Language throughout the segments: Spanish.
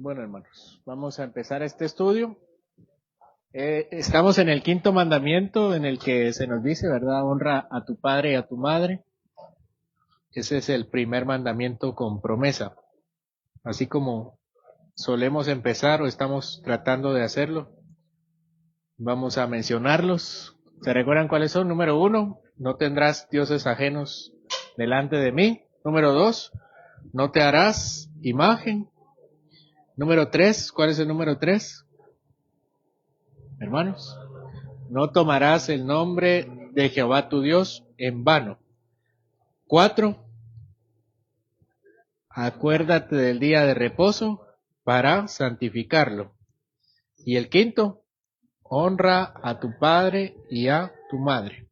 Bueno, hermanos, vamos a empezar este estudio. Estamos en el quinto mandamiento en el que se nos dice, ¿verdad? Honra a tu padre y a tu madre. Ese es el primer mandamiento con promesa. Así como solemos empezar o estamos tratando de hacerlo, vamos a mencionarlos. ¿Se recuerdan cuáles son? Número 1, no tendrás dioses ajenos delante de mí. Número 2, no te harás imagen. Número 3, ¿cuál es el número 3? Hermanos, no tomarás el nombre de Jehová tu Dios en vano. 4, acuérdate del día de reposo para santificarlo. Y el quinto, honra a tu padre y a tu madre,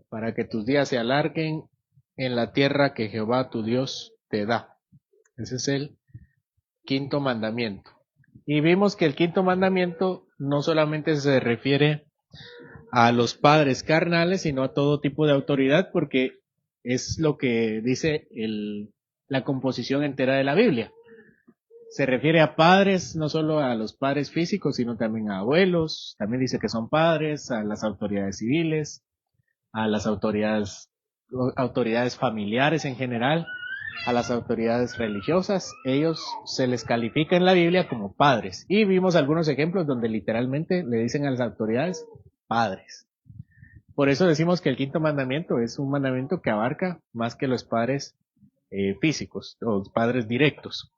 para que tus días se alarguen en la tierra que Jehová tu Dios te da. Ese es el quinto mandamiento. Y vimos que el quinto mandamiento no solamente se refiere a los padres carnales, sino a todo tipo de autoridad, porque es lo que dice la composición entera de la Biblia. Se refiere a padres, no solo a los padres físicos, sino también a abuelos, también dice que son padres, a las autoridades civiles, a las autoridades familiares en general, a las autoridades religiosas. Ellos se les califica en la Biblia como padres. Y vimos algunos ejemplos donde literalmente le dicen a las autoridades padres. Por eso decimos que el quinto mandamiento es un mandamiento que abarca más que los padres físicos o los padres directos.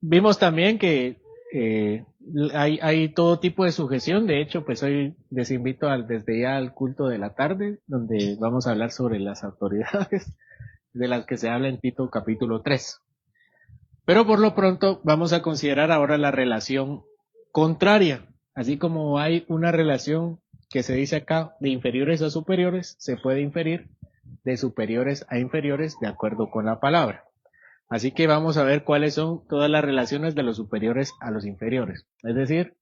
Vimos también que hay todo tipo de sujeción. De hecho, pues hoy les invito desde ya al culto de la tarde, donde vamos a hablar sobre las autoridades de las que se habla en Tito capítulo 3. Pero por lo pronto vamos a considerar ahora la relación contraria. Así como hay una relación que se dice acá de inferiores a superiores, se puede inferir de superiores a inferiores de acuerdo con la palabra. Así que vamos a ver cuáles son todas las relaciones de los superiores a los inferiores. Es decir,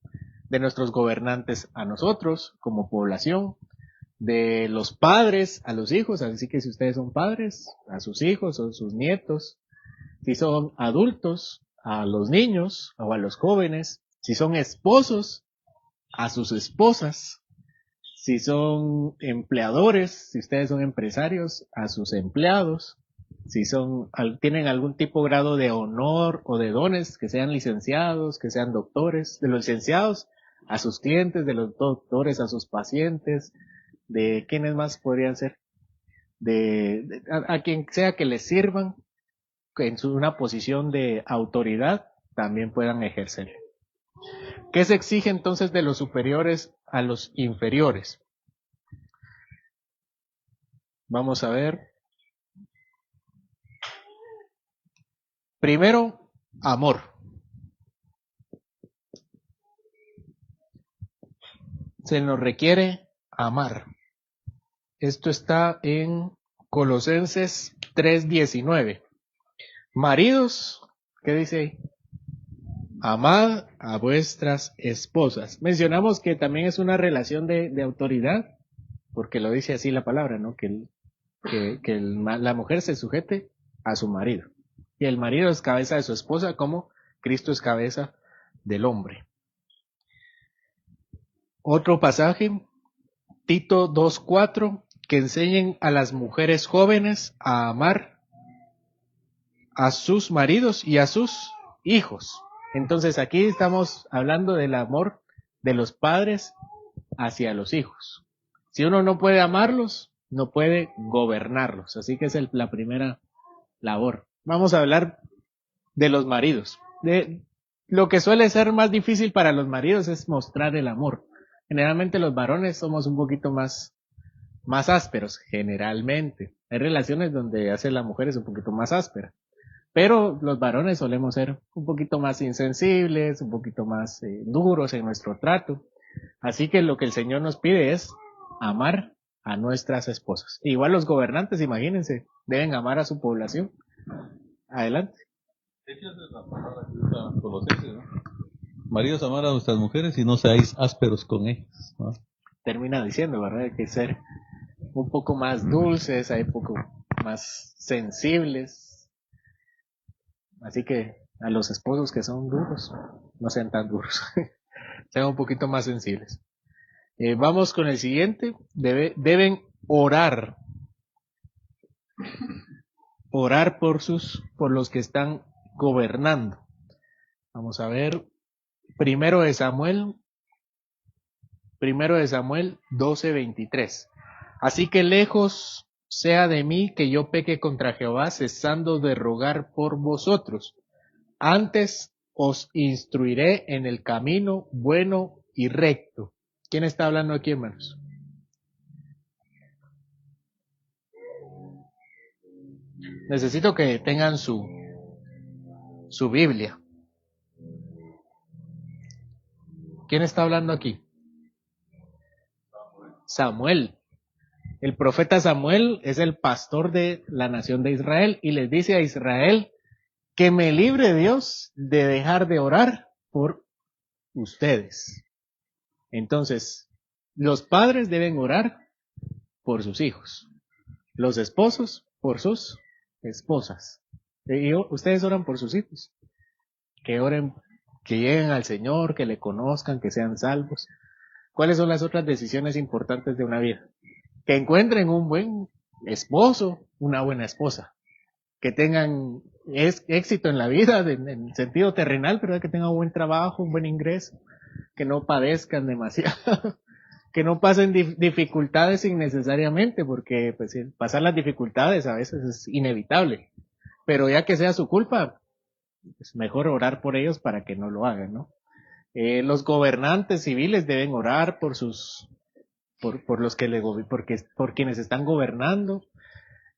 de nuestros gobernantes a nosotros como población, de los padres a los hijos, así que si ustedes son padres, a sus hijos o sus nietos, si son adultos, a los niños o a los jóvenes, si son esposos, a sus esposas, si son empleadores, si ustedes son empresarios, a sus empleados, si tienen algún tipo de grado de honor o de dones, que sean licenciados, que sean doctores, de los licenciados a sus clientes, de los doctores a sus pacientes, de quiénes más podrían ser, a quien sea que les sirvan en una posición de autoridad, también puedan ejercer. ¿Qué se exige entonces de los superiores a los inferiores? Vamos a ver. Primero, amor. Se nos requiere amar. Esto está en Colosenses 3:19. Maridos, ¿qué dice ahí? Amad a vuestras esposas. Mencionamos que también es una relación de autoridad, porque lo dice así la palabra, ¿no? La mujer se sujete a su marido. Y el marido es cabeza de su esposa, como Cristo es cabeza del hombre. Otro pasaje, Tito 2:4, que enseñen a las mujeres jóvenes a amar a sus maridos y a sus hijos. Entonces aquí estamos hablando del amor de los padres hacia los hijos. Si uno no puede amarlos, no puede gobernarlos. Así que es la primera labor. Vamos a hablar de los maridos. Lo que suele ser más difícil para los maridos es mostrar el amor. Generalmente los varones somos un poquito más ásperos, generalmente. Hay relaciones donde hace la mujer es un poquito más áspera. Pero los varones solemos ser un poquito más insensibles, un poquito más duros en nuestro trato. Así que lo que el Señor nos pide es amar a nuestras esposas. Igual los gobernantes, imagínense, deben amar a su población. Adelante. Esa es la palabra que usa Colosenses, ¿no? Maridos, amar a vuestras mujeres y no seáis ásperos con ellas, ¿no? Termina diciendo, ¿verdad? Hay que ser un poco más dulces, hay un poco más sensibles. Así que a los esposos que son duros, no sean tan duros, sean un poquito más sensibles. Vamos con el siguiente. Deben orar por los que están gobernando. Vamos a ver, primero de Samuel 12:23. Así que lejos sea de mí que yo peque contra Jehová, cesando de rogar por vosotros. Antes os instruiré en el camino bueno y recto. ¿Quién está hablando aquí, hermanos? Necesito que tengan su Biblia. ¿Quién está hablando aquí? Samuel. El profeta Samuel es el pastor de la nación de Israel y les dice a Israel que me libre Dios de dejar de orar por ustedes. Entonces, los padres deben orar por sus hijos, los esposos por sus esposas. Y ustedes oran por sus hijos, que oren, que lleguen al Señor, que le conozcan, que sean salvos. ¿Cuáles son las otras decisiones importantes de una vida? Que encuentren un buen esposo, una buena esposa, que tengan éxito en la vida, en sentido terrenal, pero que tengan un buen trabajo, un buen ingreso, que no padezcan demasiado, que no pasen dificultades innecesariamente, porque pues pasar las dificultades a veces es inevitable, pero ya que sea su culpa, es mejor orar por ellos para que no lo hagan, ¿no? Los gobernantes civiles deben orar por los que por quienes están gobernando.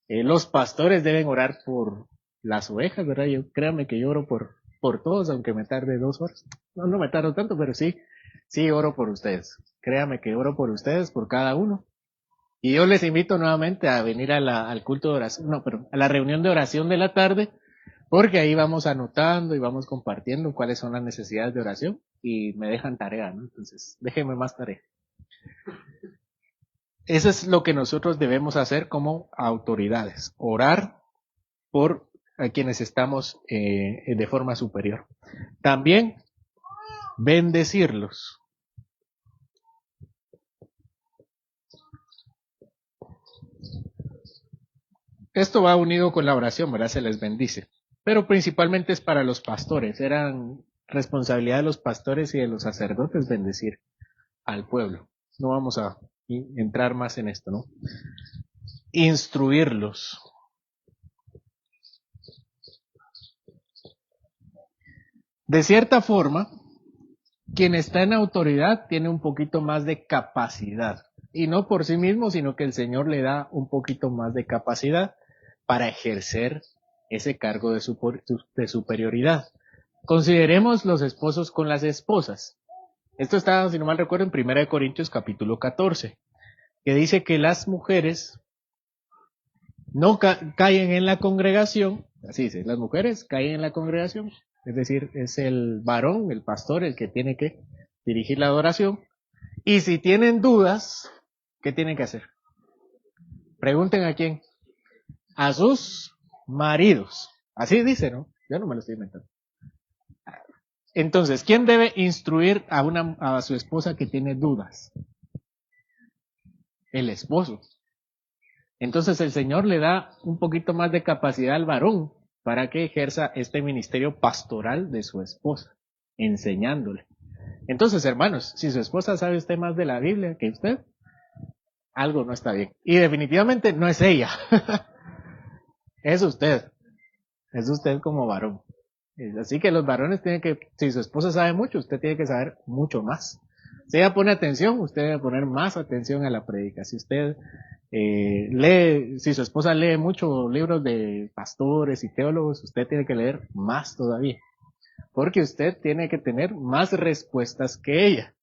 Los pastores deben orar por las ovejas, ¿verdad? Créanme que yo oro por todos, aunque me tarde 2 horas. No me tardo tanto, pero sí oro por ustedes. Créanme que oro por ustedes, por cada uno. Y yo les invito nuevamente a venir al culto de oración, a la reunión de oración de la tarde, porque ahí vamos anotando y vamos compartiendo cuáles son las necesidades de oración y me dejan tarea, ¿no? Entonces, déjenme más tarea. Eso es lo que nosotros debemos hacer como autoridades, orar por a quienes estamos de forma superior. También bendecirlos. Esto va unido con la oración, ¿verdad? Se les bendice. Pero principalmente es para los pastores. Eran responsabilidad de los pastores y de los sacerdotes bendecir al pueblo. No vamos a entrar más en esto, ¿no? Instruirlos. De cierta forma, quien está en autoridad tiene un poquito más de capacidad. Y no por sí mismo, sino que el Señor le da un poquito más de capacidad para ejercer ese cargo de superioridad. Consideremos los esposos con las esposas. Esto está, si no mal recuerdo, en 1 Corintios capítulo 14, que dice que las mujeres no caen en la congregación, así dice, las mujeres caen en la congregación, es decir, es el varón, el pastor, el que tiene que dirigir la adoración, y si tienen dudas, ¿qué tienen que hacer? Pregunten a quién, a sus maridos, así dice, ¿no? Yo no me lo estoy inventando. Entonces, ¿quién debe instruir a su esposa que tiene dudas? El esposo. Entonces el Señor le da un poquito más de capacidad al varón para que ejerza este ministerio pastoral de su esposa, enseñándole. Entonces, hermanos, si su esposa sabe usted más de la Biblia que usted, algo no está bien. Y definitivamente no es ella. Es usted. Es usted como varón. Así que los varones tienen que, si su esposa sabe mucho, usted tiene que saber mucho más. Si ella pone atención, usted debe poner más atención a la predica. Si usted si su esposa lee muchos libros de pastores y teólogos, usted tiene que leer más todavía. Porque usted tiene que tener más respuestas que ella.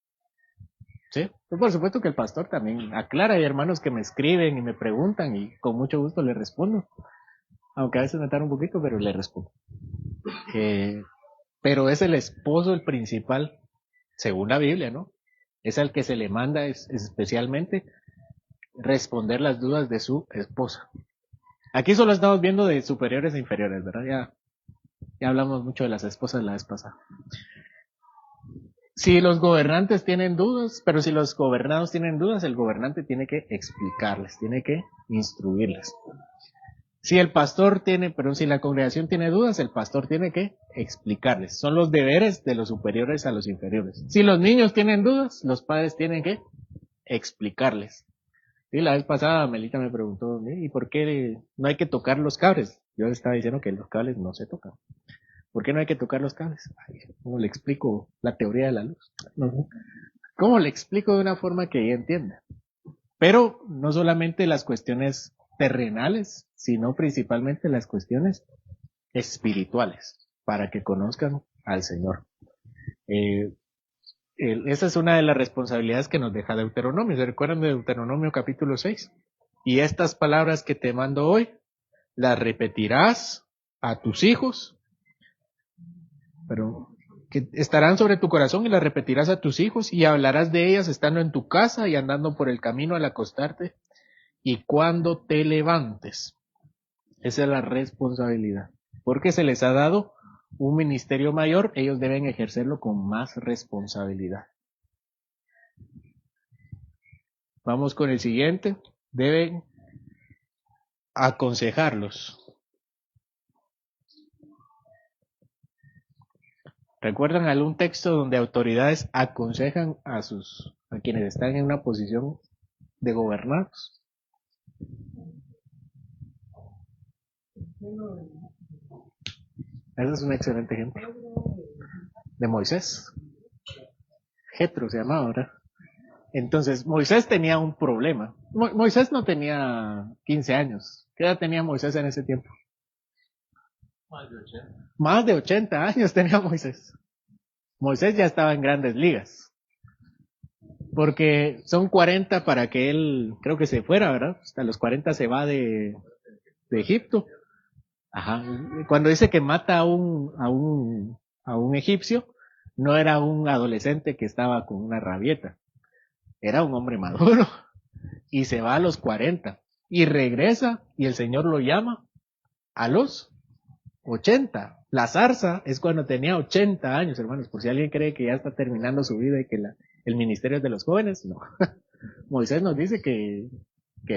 ¿Sí? Pues por supuesto que el pastor también aclara. Hay hermanos que me escriben y me preguntan y con mucho gusto le respondo. Aunque a veces me tarda un poquito, pero le respondo. Pero es el esposo el principal, según la Biblia, ¿no? Es al que se le manda especialmente responder las dudas de su esposa. Aquí solo estamos viendo de superiores e inferiores, ¿verdad? Ya Ya hablamos mucho de las esposas la vez pasada. Si los gobernantes tienen dudas, pero si los gobernados tienen dudas, el gobernante tiene que explicarles, tiene que instruirles. Si el pastor tiene, pero si la congregación tiene dudas, el pastor tiene que explicarles. Son los deberes de los superiores a los inferiores. Si los niños tienen dudas, los padres tienen que explicarles. Sí, la vez pasada Melita me preguntó, ¿y por qué no hay que tocar los cables? Yo le estaba diciendo que los cables no se tocan. ¿Por qué no hay que tocar los cables? Ay, ¿cómo le explico la teoría de la luz? No. ¿Cómo le explico de una forma que ella entienda? Pero no solamente las cuestiones terrenales, sino principalmente las cuestiones espirituales, para que conozcan al Señor. Esa es una de las responsabilidades que nos deja Deuteronomio. ¿Se recuerdan de Deuteronomio capítulo 6? Y estas palabras que te mando hoy, las repetirás a tus hijos, pero que estarán sobre tu corazón y las repetirás a tus hijos y hablarás de ellas estando en tu casa y andando por el camino al acostarte y cuando te levantes. Esa es la responsabilidad. Porque se les ha dado un ministerio mayor, ellos deben ejercerlo con más responsabilidad. Vamos con el siguiente. Deben aconsejarlos. ¿Recuerdan algún texto donde autoridades aconsejan a quienes están en una posición de gobernados? Ese es un excelente ejemplo. De Moisés. Jetro se llamaba, ¿verdad? Entonces, Moisés tenía un problema. Moisés no tenía 15 años. ¿Qué edad tenía Moisés en ese tiempo? Más de 80 años tenía Moisés. Moisés ya estaba en grandes ligas. Porque son 40 para que él, creo que se fuera, ¿verdad? Hasta los 40 se va de Egipto. Ajá. Cuando dice que mata a un egipcio, no era un adolescente que estaba con una rabieta. Era un hombre maduro. Y se va a los 40. Y regresa y el Señor lo llama a los 80. La zarza es cuando tenía 80 años, hermanos. Por si alguien cree que ya está terminando su vida y que el ministerio es de los jóvenes, no. Moisés nos dice que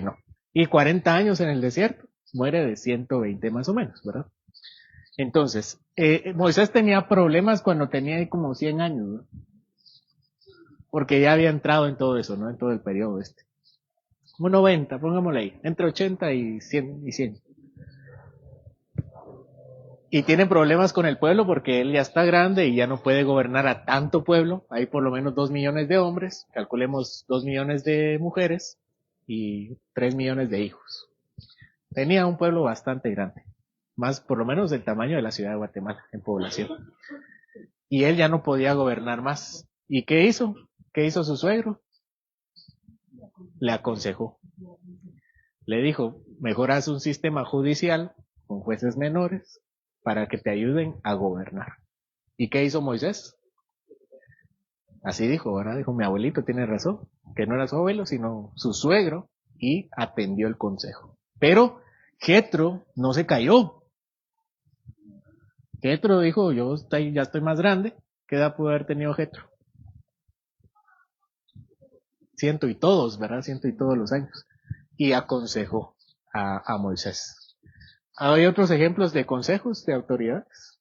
no. Y 40 años en el desierto, muere de 120 más o menos, ¿verdad? Entonces, Moisés tenía problemas cuando tenía como 100 años, ¿no? Porque ya había entrado en todo eso, ¿no? En todo el periodo este. Como 90, pongámosle ahí, entre 80 y 100. Y tiene problemas con el pueblo porque él ya está grande y ya no puede gobernar a tanto pueblo. Hay por lo menos 2 millones de hombres, calculemos 2 millones de mujeres y 3 millones de hijos. Tenía un pueblo bastante grande, más por lo menos del tamaño de la ciudad de Guatemala en población. Y él ya no podía gobernar más. ¿Y qué hizo? ¿Qué hizo su suegro? Le aconsejó. Le dijo, mejor haz un sistema judicial con jueces menores para que te ayuden a gobernar. ¿Y qué hizo Moisés? Así dijo, ¿verdad? Dijo, mi abuelito tiene razón, que no era su abuelo, sino su suegro, y atendió el consejo. Pero Jetro no se cayó. Jetro dijo, ya estoy más grande. ¿Qué edad pudo haber tenido Jetro? 100 y todos, ¿verdad? 100 y todos los años. Y aconsejó a Moisés. ¿Hay otros ejemplos de consejos de autoridades?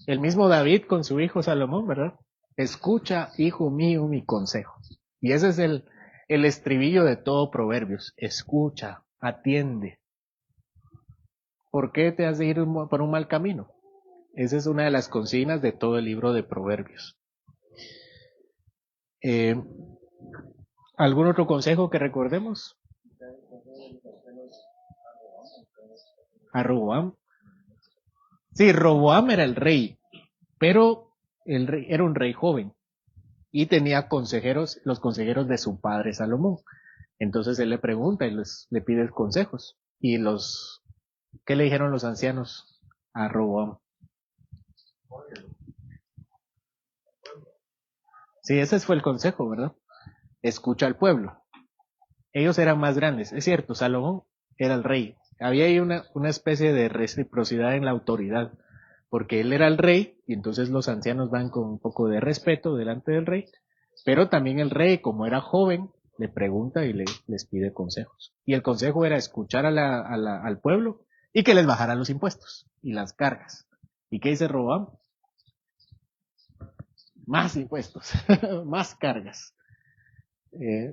El mismo David con su hijo Salomón, ¿verdad? Escucha, hijo mío, mi consejo. Y ese es el estribillo de todo Proverbios. Escucha, atiende. ¿Por qué te has de ir por un mal camino? Esa es una de las consignas de todo el libro de Proverbios. ¿Algún otro consejo que recordemos? A Roboam. Sí, Roboam era el rey, pero el rey era un rey joven y tenía consejeros, los consejeros de su padre Salomón. Entonces él le pregunta y le pide consejos. Y ¿qué le dijeron los ancianos a Roboam? Sí, ese fue el consejo, ¿verdad? Escucha al pueblo. Ellos eran más grandes, es cierto, Salomón era el rey. Había ahí una especie de reciprocidad en la autoridad, porque él era el rey y entonces los ancianos van con un poco de respeto delante del rey, pero también el rey, como era joven, le pregunta y les pide consejos. Y el consejo era escuchar al pueblo y que les bajaran los impuestos y las cargas. ¿Y qué dice Roboam? Más impuestos, más cargas.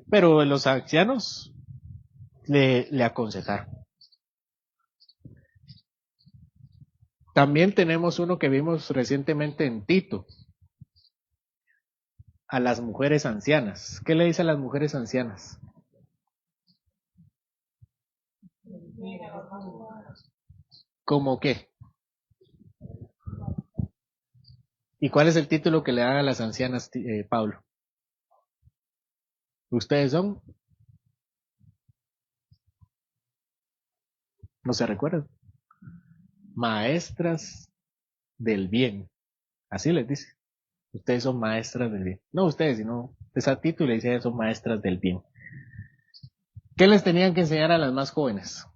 Pero los ancianos le aconsejaron. También tenemos uno que vimos recientemente en Tito, a las mujeres ancianas. ¿Qué le dice a las mujeres ancianas? ¿Cómo qué? ¿Y cuál es el título que le dan a las ancianas, Pablo? ¿Ustedes son? ¿No se recuerdan? Maestras del bien. Así les dice. Ustedes son maestras del bien. No ustedes, sino ese título le dice son maestras del bien. ¿Qué les tenían que enseñar a las más jóvenes?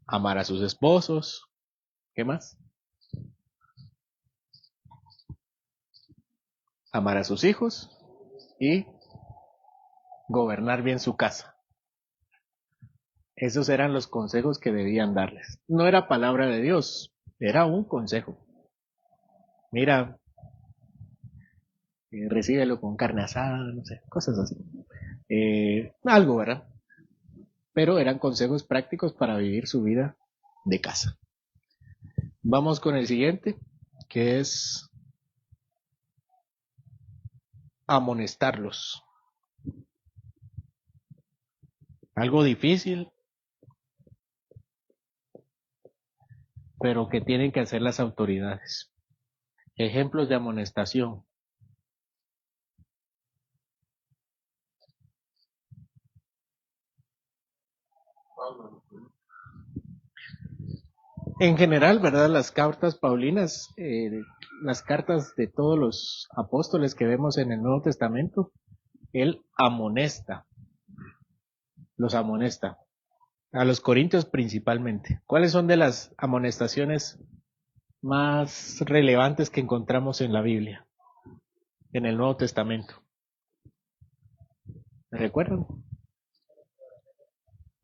Amar a sus esposos. ¿Qué más? Amar a sus hijos y gobernar bien su casa. Esos eran los consejos que debían darles. No era palabra de Dios, era un consejo. Mira, recíbelo con carne asada, no sé, cosas así. Algo, ¿verdad? Pero eran consejos prácticos para vivir su vida de casa. Vamos con el siguiente, que es amonestarlos. Algo difícil, pero que tienen que hacer las autoridades. Ejemplos de amonestación. En general, ¿verdad? Las cartas paulinas, las cartas de todos los apóstoles que vemos en el Nuevo Testamento, él amonesta, los amonesta. A los corintios principalmente. ¿Cuáles son de las amonestaciones más relevantes que encontramos en la Biblia, en el Nuevo Testamento? ¿Me recuerdan?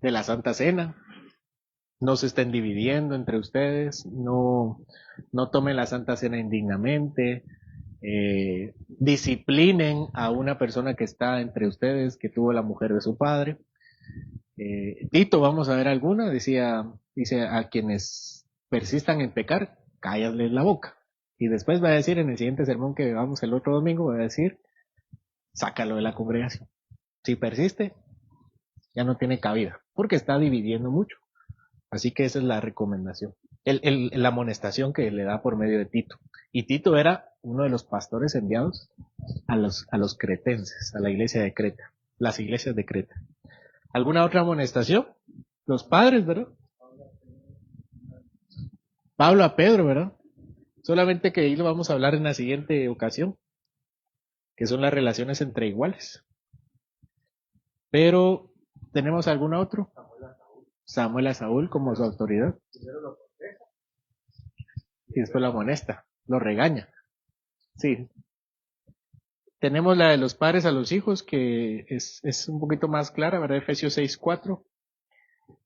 De la Santa Cena. No se estén dividiendo entre ustedes, no tomen la Santa Cena indignamente, disciplinen a una persona que está entre ustedes, que tuvo la mujer de su padre. Tito, vamos a ver alguna, dice a quienes persistan en pecar, cálladles la boca. Y después va a decir en el siguiente sermón que vamos el otro domingo, va a decir, sácalo de la congregación. Si persiste, ya no tiene cabida, porque está dividiendo mucho. Así que esa es la recomendación. La amonestación que le da por medio de Tito. Y Tito era uno de los pastores enviados a los cretenses, a la iglesia de Creta, las iglesias de Creta. ¿Alguna otra amonestación? Los padres, ¿verdad? Pablo a Pedro, ¿verdad? Solamente que ahí lo vamos a hablar en la siguiente ocasión, que son las relaciones entre iguales. Pero, ¿tenemos algún otro? Samuel a Saúl como su autoridad. Y después lo amonesta, lo regaña. Sí. Tenemos la de los padres a los hijos, que es un poquito más clara, ¿verdad? Efesios 6:4.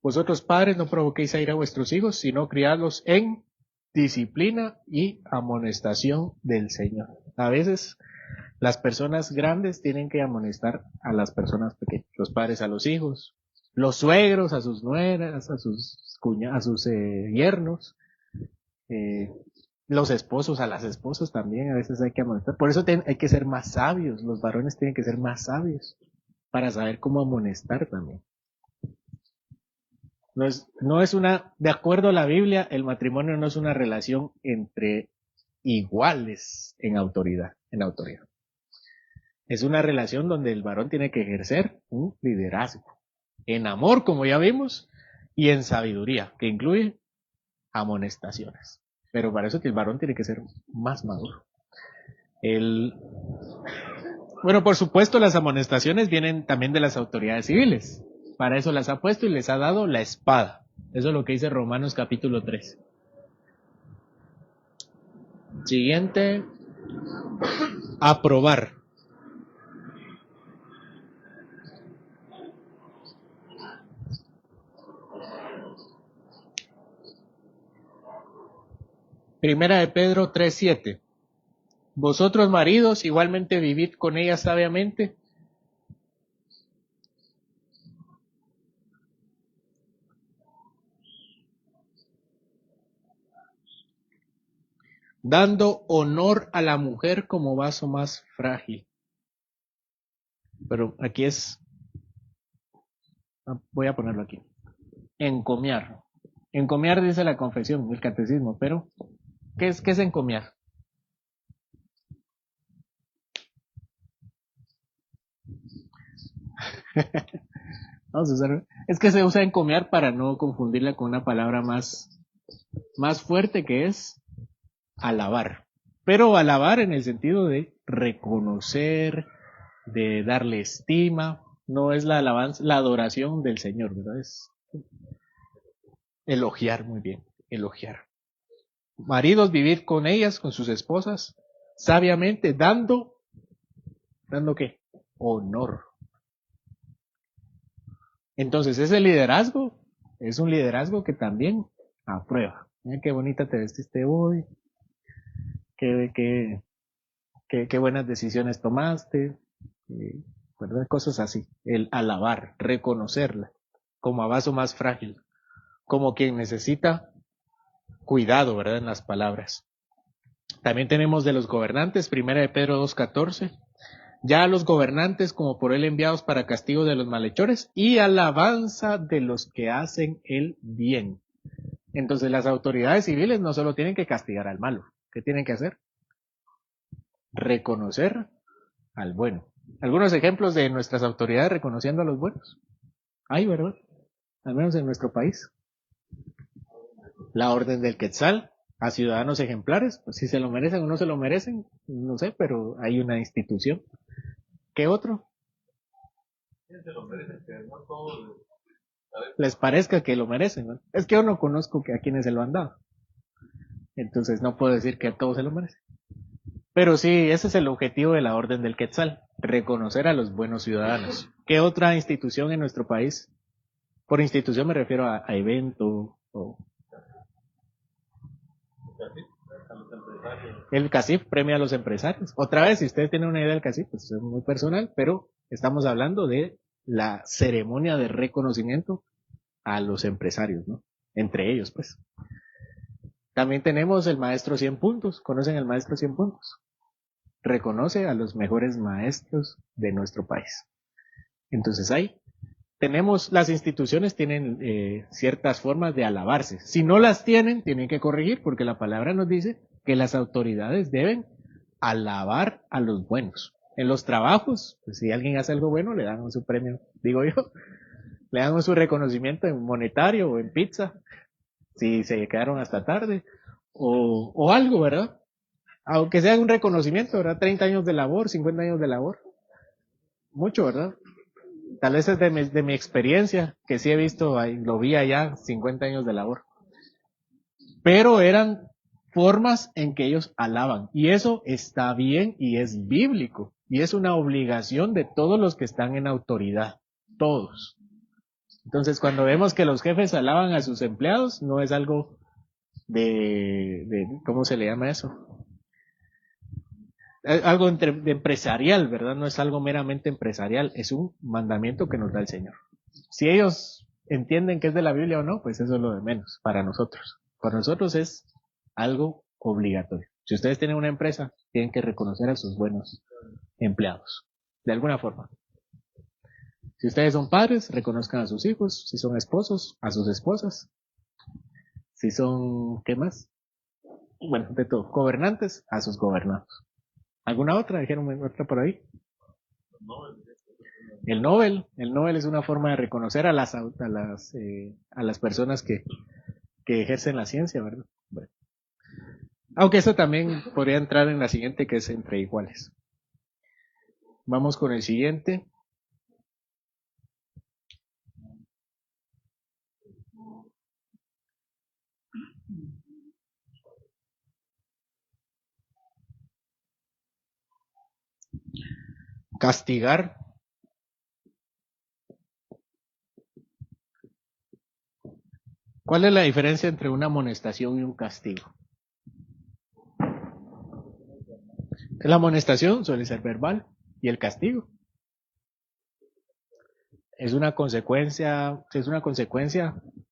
Vosotros padres no provoquéis a ir a vuestros hijos, sino criadlos en disciplina y amonestación del Señor. A veces las personas grandes tienen que amonestar a las personas pequeñas, los padres a los hijos, los suegros a sus nueras, a sus yernos, los esposos a las esposas también, a veces hay que amonestar. Por eso hay que ser más sabios, los varones tienen que ser más sabios para saber cómo amonestar también. No es de acuerdo a la Biblia, el matrimonio no es una relación entre iguales en autoridad. Es una relación donde el varón tiene que ejercer un liderazgo. En amor, como ya vimos, y en sabiduría, que incluye amonestaciones. Pero para eso que el varón tiene que ser más maduro. Bueno, por supuesto, las amonestaciones vienen también de las autoridades civiles. Para eso las ha puesto y les ha dado la espada. Eso es lo que dice Romanos capítulo 3. Siguiente. Aprobar. Primera de Pedro 3:7. Vosotros maridos igualmente vivid con ella sabiamente, dando honor a la mujer como vaso más frágil. Pero aquí voy a ponerlo aquí. Encomiar. Encomiar dice la confesión, el catecismo, pero qué es encomiar? Vamos a usar, es que se usa encomiar para no confundirla con una palabra más fuerte, que es alabar. Pero alabar en el sentido de reconocer, de darle estima, no es la alabanza, la adoración del Señor, ¿verdad? Es elogiar, muy bien, elogiar. Maridos, vivir con ellas, con sus esposas, sabiamente, ¿dando qué? Honor. Entonces, ese liderazgo es un liderazgo que también aprueba. Mira qué bonita te vestiste hoy, qué buenas decisiones tomaste, ¿verdad? Cosas así. El alabar, reconocerla como a vaso más frágil, como quien necesita cuidado, ¿verdad? En las palabras. También tenemos de los gobernantes, primera de Pedro 2:14. Ya a los gobernantes como por él enviados para castigo de los malhechores y alabanza de los que hacen el bien. Entonces las autoridades civiles no solo tienen que castigar al malo, ¿qué tienen que hacer? Reconocer al bueno. Algunos ejemplos de nuestras autoridades reconociendo a los buenos. Hay, ¿verdad? Al menos en nuestro país. La Orden del Quetzal a ciudadanos ejemplares, pues si se lo merecen o no se lo merecen, no sé, pero hay una institución. ¿Qué otro? Les parezca que lo merecen, ¿no? Es que yo no conozco a quienes se lo han dado. Entonces no puedo decir que a todos se lo merecen. Pero sí, ese es el objetivo de la Orden del Quetzal, reconocer a los buenos ciudadanos. ¿Qué otra institución en nuestro país? Por institución me refiero a evento o... El CACIF premia a los empresarios. Otra vez, si ustedes tienen una idea del CACIF, pues es muy personal, pero estamos hablando de la ceremonia de reconocimiento a los empresarios, ¿no? Entre ellos, pues. También tenemos el maestro 100 puntos. ¿Conocen el maestro 100 puntos? Reconoce a los mejores maestros de nuestro país. Entonces ahí tenemos, las instituciones tienen ciertas formas de alabarse. Si no las tienen, tienen que corregir, porque la palabra nos dice que las autoridades deben alabar a los buenos. En los trabajos, pues si alguien hace algo bueno, le dan su premio, digo yo, le dan su reconocimiento en monetario o en pizza, si se quedaron hasta tarde, o algo, ¿verdad? Aunque sea un reconocimiento, ¿verdad? 30 años de labor, 50 años de labor. Mucho, ¿verdad? Tal vez es de mi experiencia, que sí he visto, lo vi allá, 50 años de labor. Pero eran formas en que ellos alaban. Y eso está bien y es bíblico. Y es una obligación de todos los que están en autoridad. Todos. Entonces, cuando vemos que los jefes alaban a sus empleados, no es algo ¿cómo se le llama eso? Algo de empresarial, ¿verdad? No es algo meramente empresarial, es un mandamiento que nos da el Señor. Si ellos entienden que es de la Biblia o no, pues eso es lo de menos para nosotros. Para nosotros es algo obligatorio. Si ustedes tienen una empresa, tienen que reconocer a sus buenos empleados, de alguna forma. Si ustedes son padres, reconozcan a sus hijos. Si son esposos, a sus esposas. Si son, ¿qué más? Bueno, de todo. Gobernantes, a sus gobernados. ¿Alguna otra? ¿Dijeron otra por ahí? El Nobel es una forma de reconocer a las personas que ejercen la ciencia, ¿verdad? Bueno. Aunque eso también podría entrar en la siguiente, que es entre iguales. Vamos con el siguiente. Castigar. ¿Cuál es la diferencia entre una amonestación y un castigo? La amonestación suele ser verbal y el castigo es una consecuencia,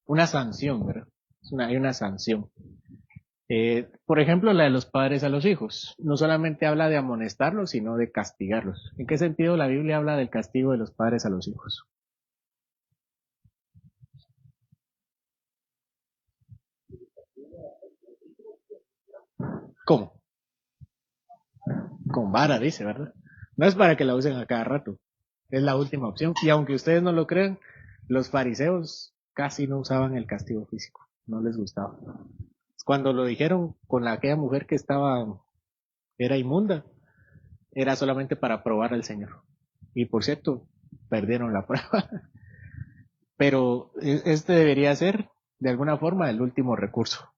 una sanción, ¿verdad? Hay una sanción. Por ejemplo, la de los padres a los hijos. No solamente habla de amonestarlos, sino de castigarlos. ¿En qué sentido la Biblia habla del castigo de los padres a los hijos? ¿Cómo? Con vara, dice, ¿verdad? No es para que la usen a cada rato. Es la última opción. Y aunque ustedes no lo crean, los fariseos casi no usaban el castigo físico. No les gustaba. Cuando lo dijeron con aquella mujer que era inmunda, era solamente para probar al Señor. Y por cierto, perdieron la prueba. Pero este debería ser, de alguna forma, el último recurso.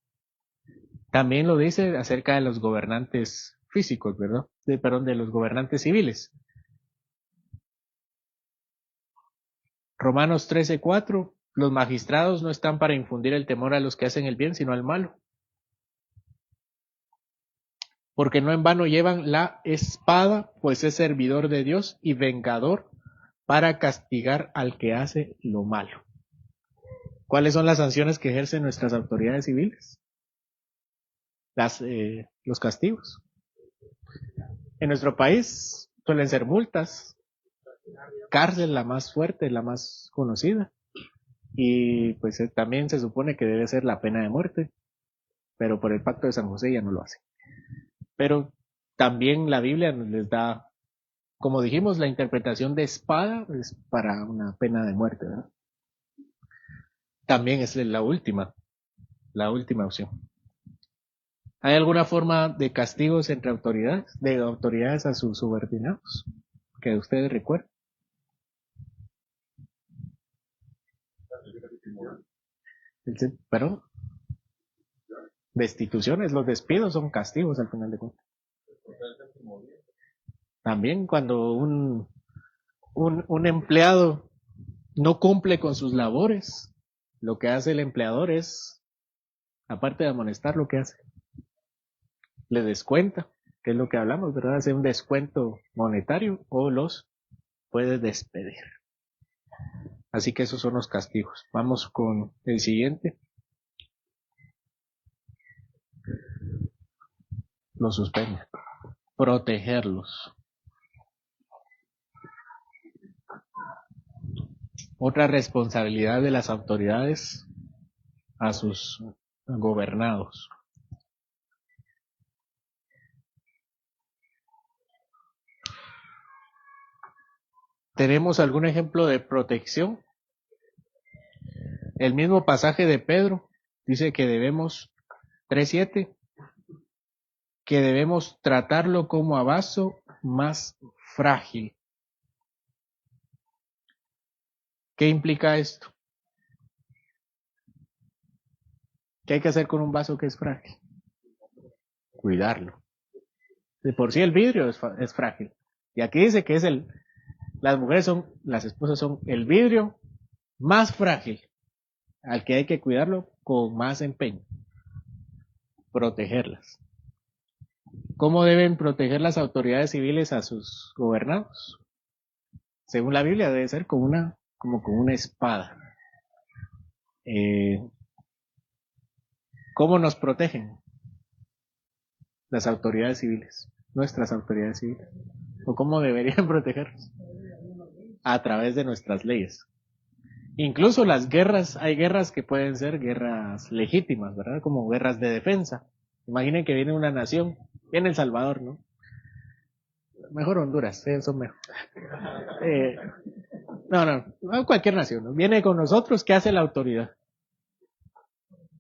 También lo dice acerca de los gobernantes físicos, ¿verdad? Perdón, de los gobernantes civiles. Romanos 13:4, los magistrados no están para infundir el temor a los que hacen el bien, sino al malo. Porque no en vano llevan la espada, pues es servidor de Dios y vengador para castigar al que hace lo malo. ¿Cuáles son las sanciones que ejercen nuestras autoridades civiles? Los castigos. En nuestro país suelen ser multas, cárcel la más fuerte, la más conocida, y pues también se supone que debe ser la pena de muerte, pero por el Pacto de San José ya no lo hace. Pero también la Biblia les da, como dijimos, la interpretación de espada es para una pena de muerte, ¿verdad? También es la última opción. ¿Hay alguna forma de castigos entre autoridades, de autoridades a sus subordinados, que ustedes recuerden? Pero destituciones, los despidos son castigos al final de cuentas. También cuando un empleado no cumple con sus labores, lo que hace el empleador es, aparte de amonestar, lo que hace, le descuenta, que es lo que hablamos, ¿verdad? Hace un descuento monetario o los puede despedir. Así que esos son los castigos. Vamos con el siguiente. Los suspende. Protegerlos. Otra responsabilidad de las autoridades a sus gobernados. ¿Tenemos algún ejemplo de protección? El mismo pasaje de Pedro dice que debemos, 3:7, que debemos tratarlo como a vaso más frágil. ¿Qué implica esto? ¿Qué hay que hacer con un vaso que es frágil? Cuidarlo. De por sí el vidrio es frágil. Y aquí dice que las esposas son el vidrio más frágil, al que hay que cuidarlo con más empeño. Protegerlas. ¿Cómo deben proteger las autoridades civiles a sus gobernados? Según la Biblia debe ser como con una espada. ¿Cómo nos protegen las autoridades civiles? Nuestras autoridades civiles. ¿O cómo deberían protegernos? A través de nuestras leyes. Incluso las guerras, hay guerras que pueden ser guerras legítimas, ¿verdad? Como guerras de defensa. Imaginen que viene una nación, viene El Salvador, ¿no? Mejor Honduras, son mejor. No, cualquier nación, ¿no? Viene con nosotros, ¿qué hace la autoridad?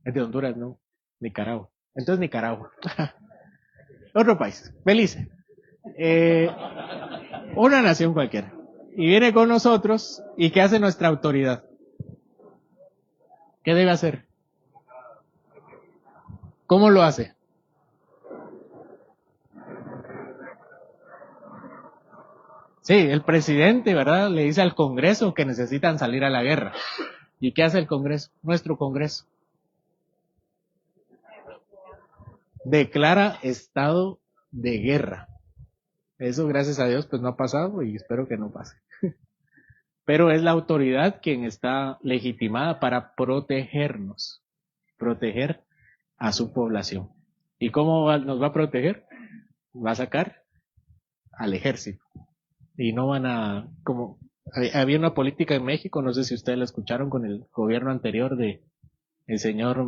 Es de Honduras, ¿no? Nicaragua. Entonces Nicaragua. Otro país, Belice. Una nación cualquiera. Y viene con nosotros, ¿y qué hace nuestra autoridad? ¿Qué debe hacer? ¿Cómo lo hace? Sí, el presidente, ¿verdad? Le dice al Congreso que necesitan salir a la guerra. ¿Y qué hace el Congreso? Nuestro Congreso. Declara estado de guerra. Eso, gracias a Dios, pues no ha pasado y espero que no pase. Pero es la autoridad quien está legitimada para protegernos, proteger a su población. ¿Y cómo nos va a proteger? Va a sacar al ejército. Y no van a, como había una política en México, no sé si ustedes la escucharon con el gobierno anterior de el señor,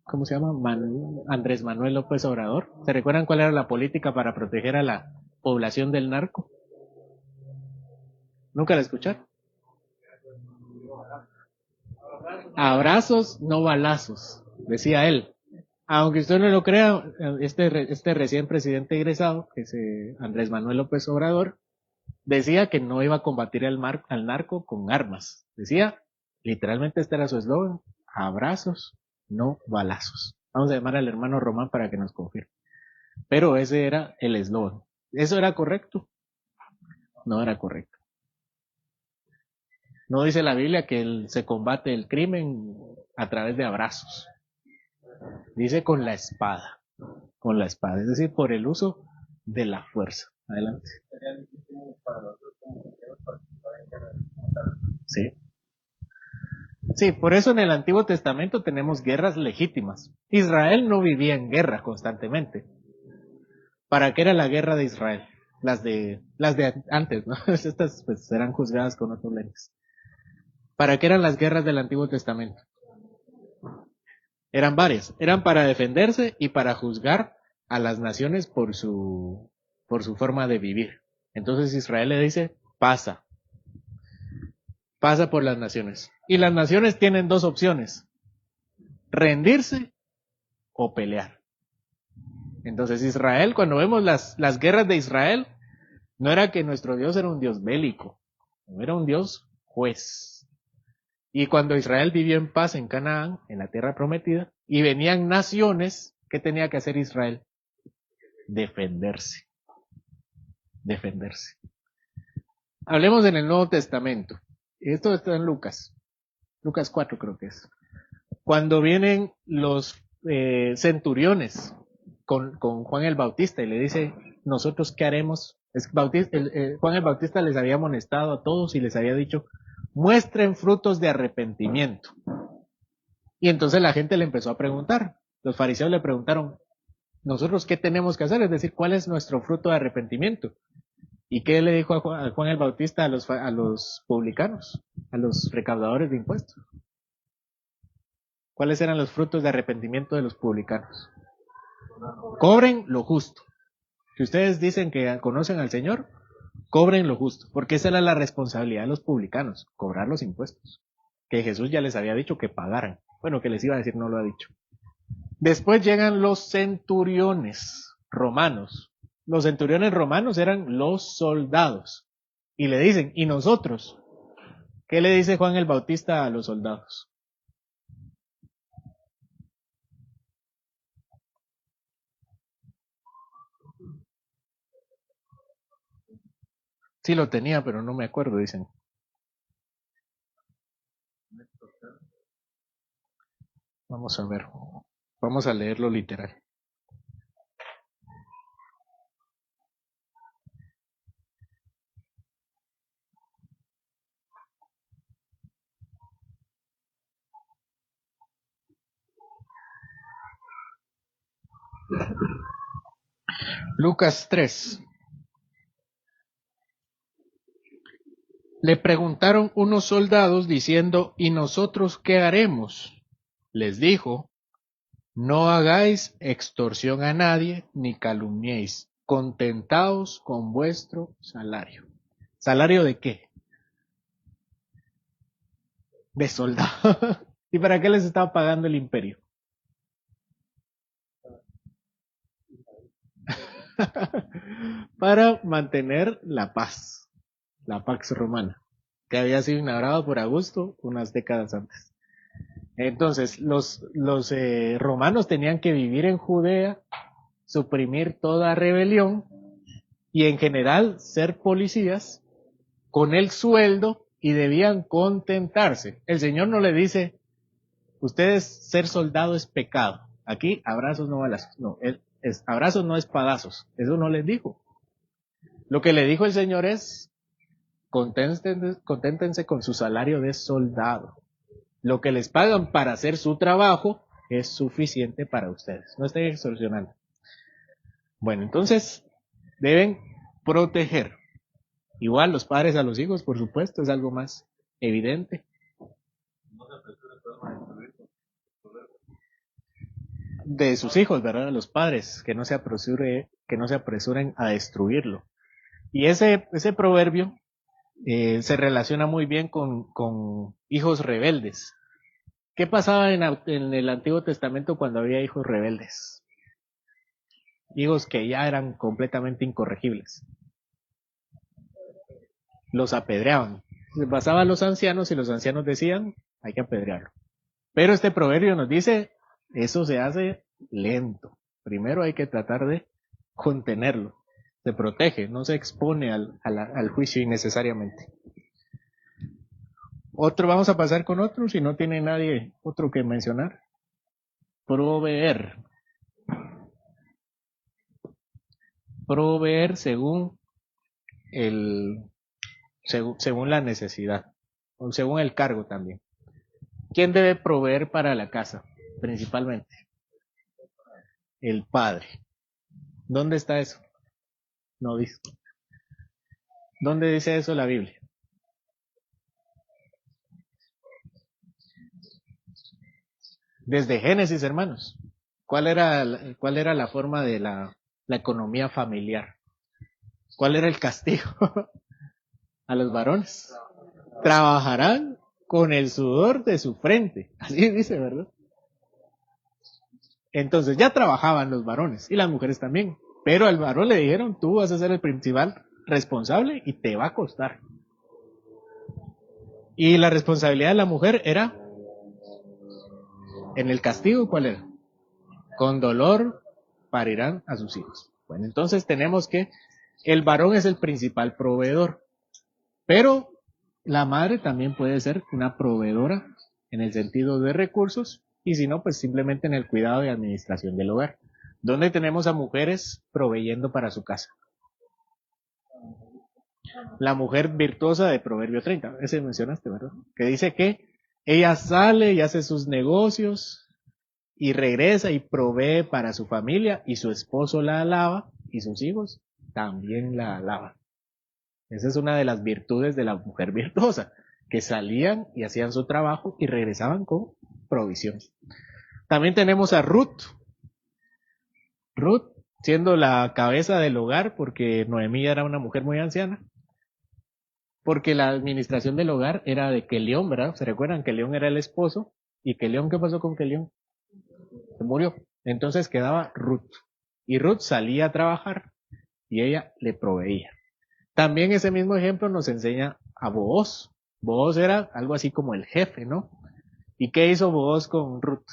¿cómo se llama? Andrés Manuel López Obrador. ¿Se recuerdan cuál era la política para proteger a la población del narco? ¿Nunca la escucharon? Abrazos, no balazos, decía él. Aunque usted no lo crea, este recién presidente egresado, que es Andrés Manuel López Obrador, decía que no iba a combatir al narco con armas. Decía, literalmente este era su eslogan, abrazos, no balazos. Vamos a llamar al hermano Román para que nos confirme. Pero ese era el eslogan. ¿Eso era correcto? No era correcto. No dice la Biblia que se combate el crimen a través de abrazos. Dice con la espada. Con la espada. Es decir, por el uso de la fuerza. Adelante. Sí. Sí, por eso en el Antiguo Testamento tenemos guerras legítimas. Israel no vivía en guerra constantemente. ¿Para qué era la guerra de Israel? Las de antes, ¿no? Estas pues serán juzgadas con otros lentes. ¿Para qué eran las guerras del Antiguo Testamento? Eran varias. Eran para defenderse y para juzgar a las naciones por su forma de vivir. Entonces Israel le dice, pasa por las naciones. Y las naciones tienen dos opciones, rendirse o pelear. Entonces Israel, cuando vemos las guerras de Israel, no era que nuestro Dios era un Dios bélico, no era un Dios juez. Y cuando Israel vivió en paz en Canaán, en la tierra prometida, y venían naciones, ¿qué tenía que hacer Israel? Defenderse. Defenderse. Hablemos en el Nuevo Testamento. Esto está en Lucas. Lucas 4 creo que es. Cuando vienen los centuriones con Juan el Bautista y le dice, ¿nosotros qué haremos? Juan el Bautista les había amonestado a todos y les había dicho, muestren frutos de arrepentimiento. Y entonces la gente le empezó a preguntar. Los fariseos le preguntaron, ¿nosotros qué tenemos que hacer? Es decir, ¿cuál es nuestro fruto de arrepentimiento? ¿Y qué le dijo a Juan el Bautista a los publicanos, a los recaudadores de impuestos? ¿Cuáles eran los frutos de arrepentimiento de los publicanos? Cobren lo justo. Si ustedes dicen que conocen al Señor, cobren lo justo, porque esa era la responsabilidad de los publicanos, cobrar los impuestos, que Jesús ya les había dicho que pagaran. Bueno, que les iba a decir, no lo ha dicho. Después llegan los centuriones romanos. Los centuriones romanos eran los soldados. Y le dicen, ¿y nosotros? ¿Qué le dice Juan el Bautista a los soldados? Sí lo tenía, pero no me acuerdo, dicen. Vamos a ver. Vamos a leerlo literal. Lucas 3. Le preguntaron unos soldados diciendo, ¿y nosotros qué haremos? Les dijo, no hagáis extorsión a nadie ni calumniéis, contentaos con vuestro salario. ¿Salario de qué? De soldado. ¿Y para qué les estaba pagando el imperio? para mantener la Pax Romana, que había sido inaugurado por Augusto unas décadas antes. Entonces, los romanos tenían que vivir en Judea, suprimir toda rebelión y en general ser policías con el sueldo y debían contentarse. El Señor no le dice, ustedes ser soldado es pecado. Aquí abrazos no balazos. No, abrazos no espadazos. Eso no les dijo. Lo que le dijo el Señor es, conténtense con su salario de soldado. Lo que les pagan para hacer su trabajo es suficiente para ustedes. No estén extorsionando. Bueno, entonces deben proteger. Igual los padres a los hijos, por supuesto, es algo más evidente. De sus hijos, ¿verdad? Los padres, que no se apresuren a destruirlo. Y ese proverbio se relaciona muy bien con hijos rebeldes. ¿Qué pasaba en el Antiguo Testamento cuando había hijos rebeldes? Hijos que ya eran completamente incorregibles. Los apedreaban. Se pasaba a los ancianos y los ancianos decían, hay que apedrearlo. Pero este proverbio nos dice, eso se hace lento. Primero hay que tratar de contenerlo. Se protege, no se expone al juicio innecesariamente. Vamos a pasar con otro, si no tiene nadie otro que mencionar. Proveer. Proveer según la necesidad, o según el cargo también. ¿Quién debe proveer para la casa? Principalmente. El padre. ¿Dónde está eso? No dice. ¿Dónde dice eso la Biblia? Desde Génesis, hermanos. ¿Cuál era la forma de la economía familiar? ¿Cuál era el castigo a los varones? Trabajarán con el sudor de su frente. Así dice, ¿verdad? Entonces ya trabajaban los varones y las mujeres también. Pero al varón le dijeron, tú vas a ser el principal responsable y te va a costar. Y la responsabilidad de la mujer era, en el castigo, ¿cuál era? Con dolor parirán a sus hijos. Bueno, entonces tenemos que el varón es el principal proveedor, pero la madre también puede ser una proveedora en el sentido de recursos y si no, pues simplemente en el cuidado y administración del hogar, donde tenemos a mujeres proveyendo para su casa. La mujer virtuosa de Proverbio 30, ese mencionaste, ¿verdad? Que dice que ella sale y hace sus negocios y regresa y provee para su familia y su esposo la alaba y sus hijos también la alaban. Esa es una de las virtudes de la mujer virtuosa, que salían y hacían su trabajo y regresaban con provisión. También tenemos a Ruth. Ruth siendo la cabeza del hogar porque Noemí era una mujer muy anciana. Porque la administración del hogar era de Kelión, ¿verdad? ¿Se recuerdan? Kelión era el esposo. ¿Y Kelión qué pasó con Kelión? Se murió. Entonces quedaba Ruth. Y Ruth salía a trabajar y ella le proveía. También ese mismo ejemplo nos enseña a Booz. Booz era algo así como el jefe, ¿no? ¿Y qué hizo Booz con Ruth?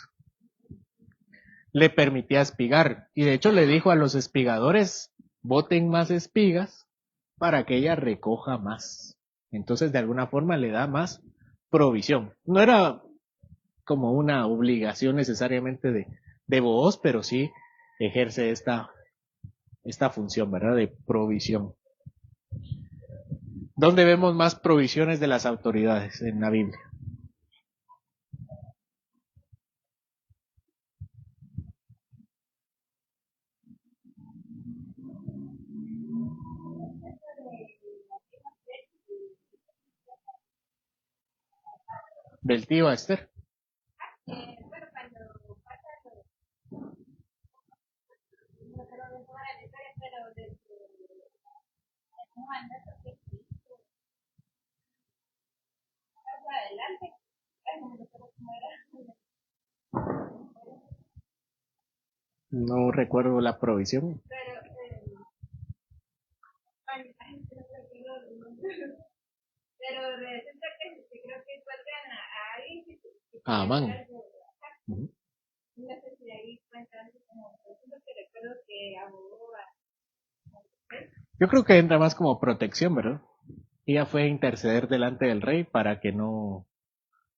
Le permitía espigar. Y de hecho le dijo a los espigadores, boten más espigas para que ella recoja más. Entonces de alguna forma le da más provisión. No era como una obligación necesariamente de Booz, pero sí ejerce esta función, ¿verdad? De provisión. ¿Dónde vemos más provisiones de las autoridades en la Biblia? Del tío Esther. No recuerdo la provisión. Pero resulta que creo que encuentran a alguien que A Amán. no sé si de ahí cuentan como, por ejemplo, que recuerdo que abogó a... Yo creo que entra más como protección, ¿verdad? Ella fue a interceder delante del rey para que no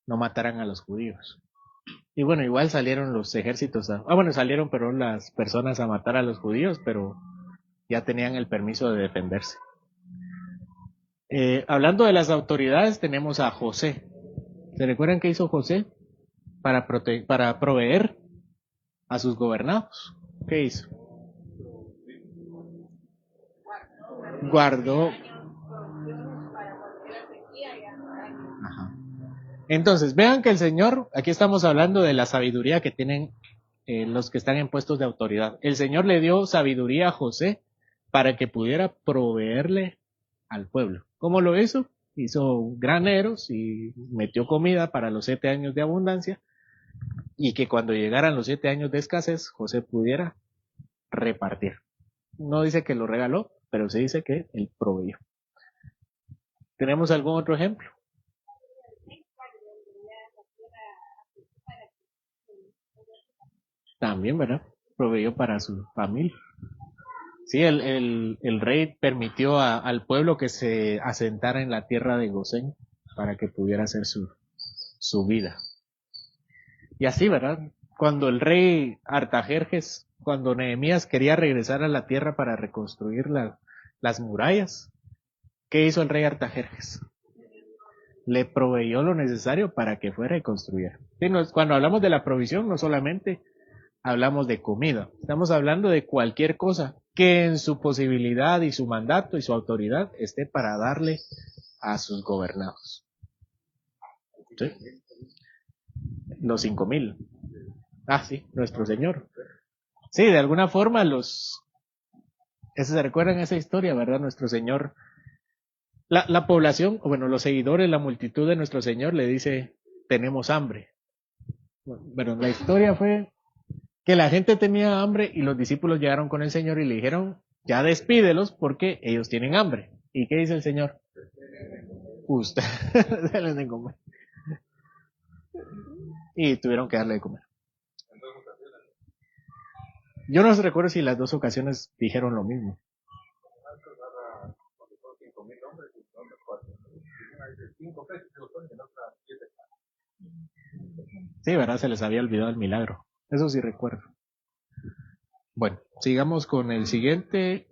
mataran a los judíos. Y bueno, igual salieron los ejércitos bueno, salieron, pero las personas a matar a los judíos, pero ya tenían el permiso de defenderse. Hablando de las autoridades, tenemos a José. ¿Se recuerdan qué hizo José para proveer a sus gobernados? ¿Qué hizo? Guardó. Ajá. Entonces, vean que el Señor, aquí estamos hablando de la sabiduría que tienen los que están en puestos de autoridad. El Señor le dio sabiduría a José para que pudiera proveerle al pueblo. ¿Cómo lo hizo? Hizo graneros y metió comida para los 7 años de abundancia y que cuando llegaran los 7 años de escasez, José pudiera repartir. No dice que lo regaló, pero se dice que él proveyó. ¿Tenemos algún otro ejemplo? También, ¿verdad? Proveyó para su familia. Sí, el rey permitió al pueblo que se asentara en la tierra de Gosén para que pudiera hacer su vida. Y así, ¿verdad? Cuando el rey Artajerjes, cuando Nehemías quería regresar a la tierra para reconstruir las murallas, ¿qué hizo el rey Artajerjes? Le proveyó lo necesario para que fuera y construyera. Sí, cuando hablamos de la provisión, no solamente hablamos de comida, estamos hablando de cualquier cosa que en su posibilidad y su mandato y su autoridad esté para darle a sus gobernados. ¿Sí? Los 5,000. Ah, sí, nuestro Señor. Sí, de alguna forma se recuerdan esa historia, ¿verdad? Nuestro Señor, la población, o bueno, los seguidores, la multitud de nuestro Señor le dice, tenemos hambre. Bueno, la historia fue que la gente tenía hambre y los discípulos llegaron con el Señor y le dijeron, ya despídelos porque ellos tienen hambre. ¿Y qué dice el Señor? Usted, les den comer. Y tuvieron que darle de comer. Yo no recuerdo si las 2 ocasiones dijeron lo mismo. Sí, ¿verdad? Se les había olvidado el milagro. Eso sí recuerdo. Bueno, sigamos con el siguiente.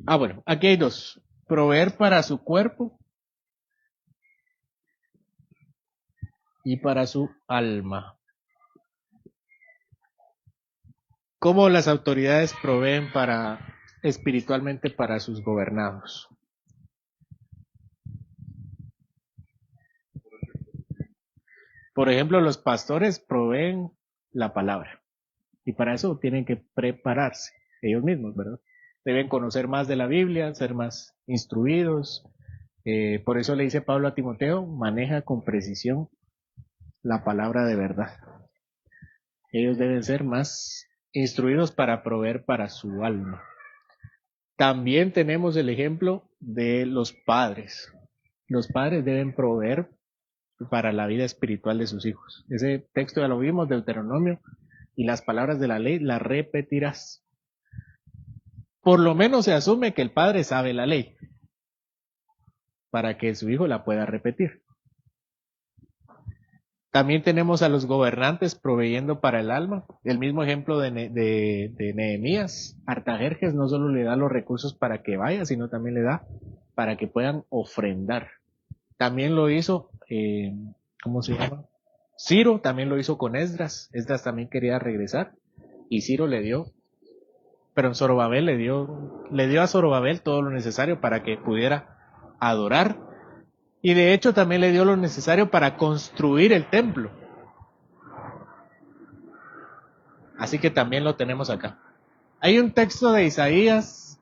Bueno, aquí hay 2. Proveer para su cuerpo y para su alma. ¿Cómo las autoridades proveen espiritualmente para sus gobernados? Por ejemplo, los pastores proveen la palabra y para eso tienen que prepararse ellos mismos, ¿verdad? Deben conocer más de la Biblia, ser más instruidos. Por eso le dice Pablo a Timoteo, maneja con precisión la palabra de verdad. Ellos deben ser más instruidos para proveer para su alma. También tenemos el ejemplo de los padres. Los padres deben proveer para la vida espiritual de sus hijos. Ese texto ya lo vimos, Deuteronomio, y las palabras de la ley las repetirás. Por lo menos se asume que el padre sabe la ley, para que su hijo la pueda repetir. También tenemos a los gobernantes proveyendo para el alma. El mismo ejemplo de Nehemías. Artajerjes no solo le da los recursos para que vaya, sino también le da para que puedan ofrendar. También lo hizo, ¿cómo se llama? Ciro también lo hizo con Esdras. Esdras también quería regresar y Ciro le dio, pero Zorobabel le dio a Zorobabel todo lo necesario para que pudiera adorar. Y de hecho también le dio lo necesario para construir el templo. Así que también lo tenemos acá. Hay un texto de Isaías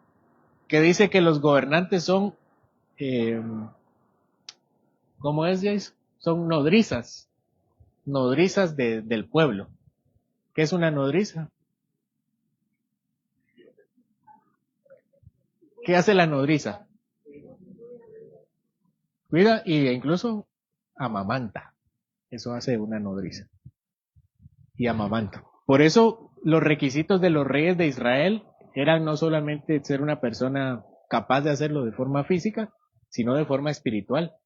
que dice que los gobernantes son, ¿cómo es, Jace? Son nodrizas del pueblo. ¿Qué es una nodriza? ¿Qué hace la nodriza? Cuida e incluso amamanta. Eso hace una nodriza. Y amamanta. Por eso los requisitos de los reyes de Israel eran no solamente ser una persona capaz de hacerlo de forma física, sino de forma espiritual.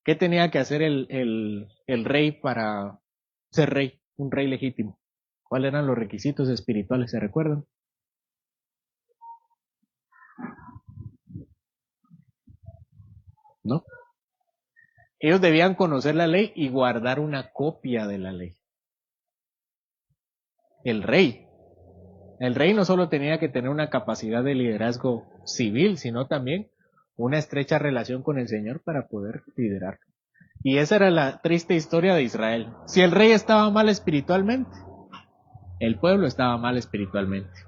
¿Qué tenía que hacer el rey para ser rey, un rey legítimo? ¿Cuáles eran los requisitos espirituales? ¿Se recuerdan? ¿No? Ellos debían conocer la ley y guardar una copia de la ley. El rey no solo tenía que tener una capacidad de liderazgo civil, sino también una estrecha relación con el Señor para poder liderar. Y esa era la triste historia de Israel. Si el rey estaba mal espiritualmente, el pueblo estaba mal espiritualmente.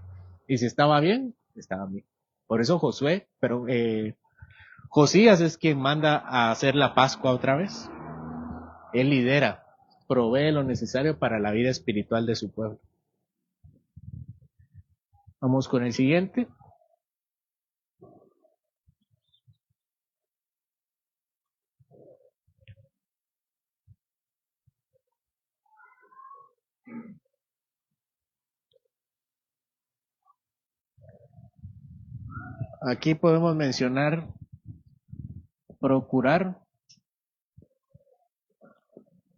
Y si estaba bien, estaba bien. Por eso Josías es quien manda a hacer la Pascua otra vez. Él lidera, provee lo necesario para la vida espiritual de su pueblo. Vamos con el siguiente. Aquí podemos mencionar procurar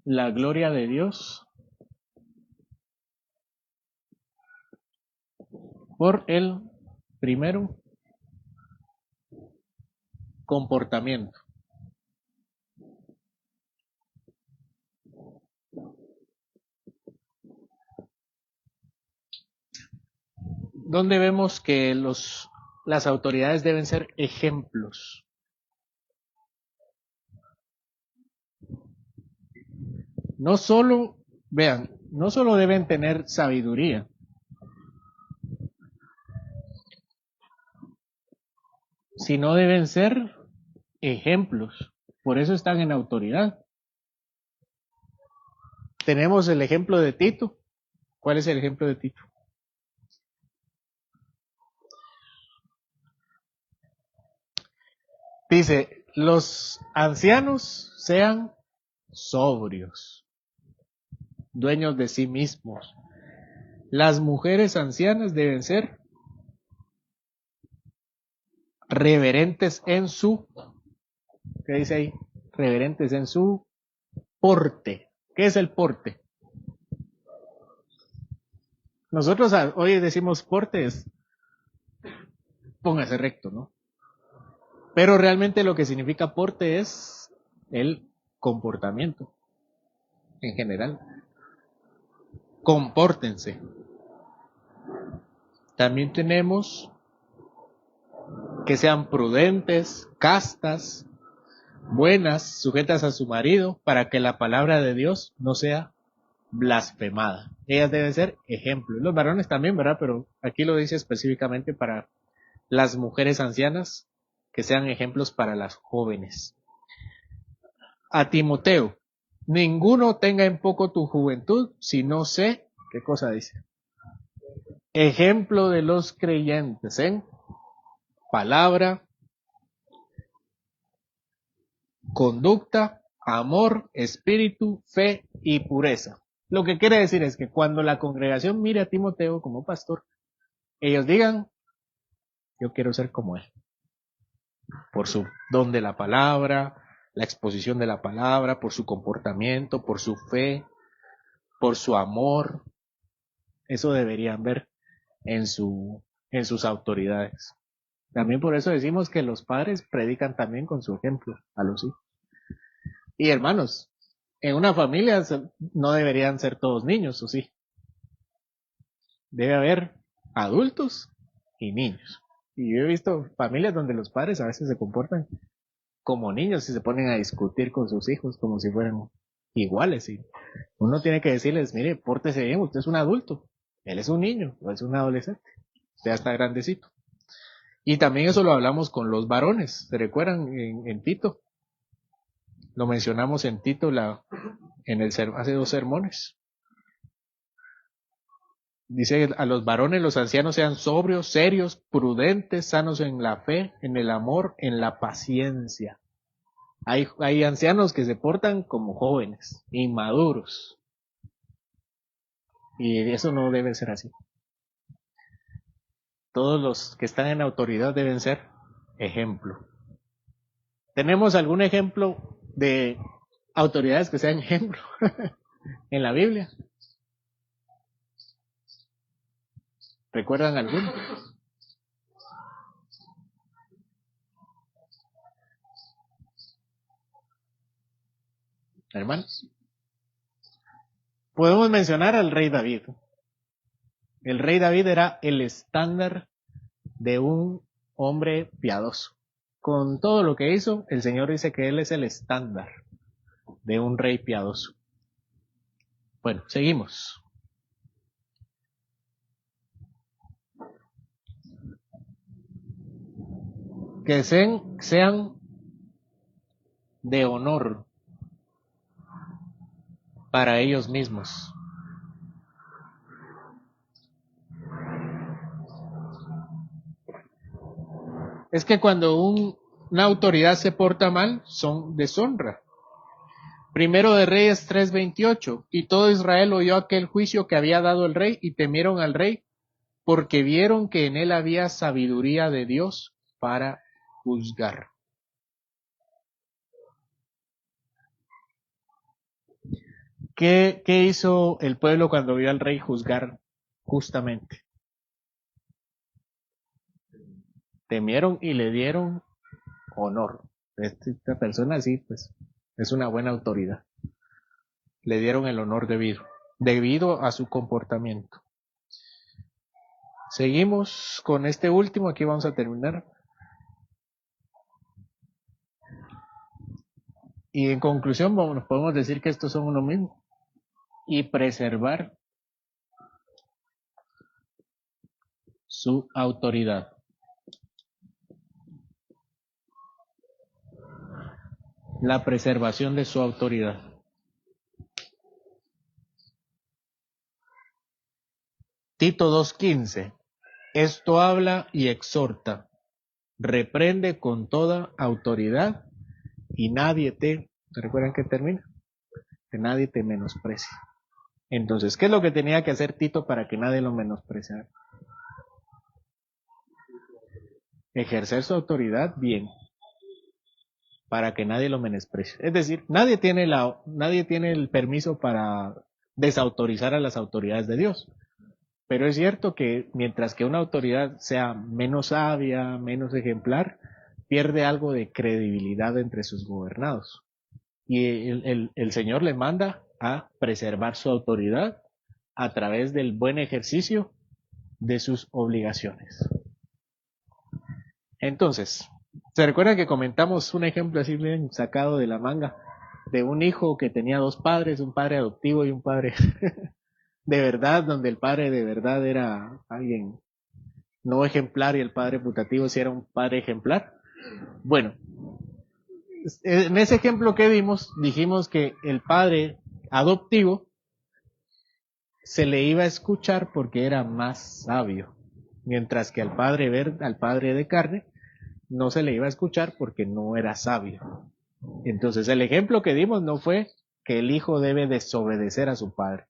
la gloria de Dios por el primero comportamiento. Donde vemos que las autoridades deben ser ejemplos. No solo deben tener sabiduría, sino deben ser ejemplos. Por eso están en autoridad. Tenemos el ejemplo de Tito. ¿Cuál es el ejemplo de Tito? Dice, los ancianos sean sobrios, dueños de sí mismos. Las mujeres ancianas deben ser reverentes en su, ¿qué dice ahí? Reverentes en su porte. ¿Qué es el porte? Nosotros hoy decimos porte es póngase recto, ¿no? Pero realmente lo que significa porte es el comportamiento en general. Compórtense. También tenemos que sean prudentes, castas, buenas, sujetas a su marido, para que la palabra de Dios no sea blasfemada. Ellas deben ser ejemplos. Los varones también, ¿verdad? Pero aquí lo dice específicamente para las mujeres ancianas, que sean ejemplos para las jóvenes. A Timoteo, ninguno tenga en poco tu juventud, si no sé, ¿qué cosa dice? Ejemplo de los creyentes en palabra, conducta, amor, espíritu, fe y pureza. Lo que quiere decir es que cuando la congregación mire a Timoteo como pastor, ellos digan, yo quiero ser como él, por su don de la palabra, la exposición de la palabra, por su comportamiento, por su fe, por su amor. Eso deberían ver en sus autoridades. También por eso decimos que los padres predican también con su ejemplo a los hijos. Y hermanos, en una familia no deberían ser todos niños, ¿o sí? Debe haber adultos y niños. Y yo he visto familias donde los padres a veces se comportan como niños y se ponen a discutir con sus hijos como si fueran iguales. Y uno tiene que decirles, mire, pórtese bien, usted es un adulto, él es un niño o es un adolescente, usted ya está grandecito. Y también eso lo hablamos con los varones, ¿se recuerdan en Tito? Lo mencionamos en Tito hace 2 sermones. Dice, a los varones, los ancianos sean sobrios, serios, prudentes, sanos en la fe, en el amor, en la paciencia. Hay ancianos que se portan como jóvenes, inmaduros. Y eso no debe ser así. Todos los que están en autoridad deben ser ejemplo. ¿Tenemos algún ejemplo de autoridades que sean ejemplo en la Biblia? ¿Recuerdan alguno? Hermanos. Podemos mencionar al rey David. El rey David era el estándar de un hombre piadoso. Con todo lo que hizo, el Señor dice que él es el estándar de un rey piadoso. Bueno, seguimos. Que sean de honor para ellos mismos. Es que cuando una autoridad se porta mal, son deshonra. Primero de Reyes 3:28, y todo Israel oyó aquel juicio que había dado el rey, y temieron al rey, porque vieron que en él había sabiduría de Dios para juzgar. ¿Qué hizo el pueblo cuando vio al rey juzgar justamente? Temieron y le dieron honor. Esta persona sí, pues, es una buena autoridad. Le dieron el honor debido a su comportamiento. Seguimos con este último, aquí vamos a terminar. Y en conclusión, nos podemos decir que estos son uno mismo. Y preservar su autoridad. La preservación de su autoridad. Tito 2:15. Esto habla y exhorta, reprende con toda autoridad y ¿recuerdan que termina? Que nadie te menosprecie. Entonces, ¿qué es lo que tenía que hacer Tito para que nadie lo menospreciara? Ejercer su autoridad bien, para que nadie lo menosprecie. Es decir, nadie tiene el permiso para desautorizar a las autoridades de Dios. Pero es cierto que mientras que una autoridad sea menos sabia, menos ejemplar, pierde algo de credibilidad entre sus gobernados. Y el Señor le manda a preservar su autoridad a través del buen ejercicio de sus obligaciones. Entonces, ¿se recuerdan que comentamos un ejemplo así bien sacado de la manga? De un hijo que tenía dos padres, un padre adoptivo y un padre de verdad, donde el padre de verdad era alguien no ejemplar y el padre putativo sí era un padre ejemplar. Bueno, en ese ejemplo que vimos, dijimos que el padre adoptivo se le iba a escuchar porque era más sabio, mientras que al padre de carne no se le iba a escuchar porque no era sabio. Entonces el ejemplo que dimos no fue que el hijo debe desobedecer a su padre,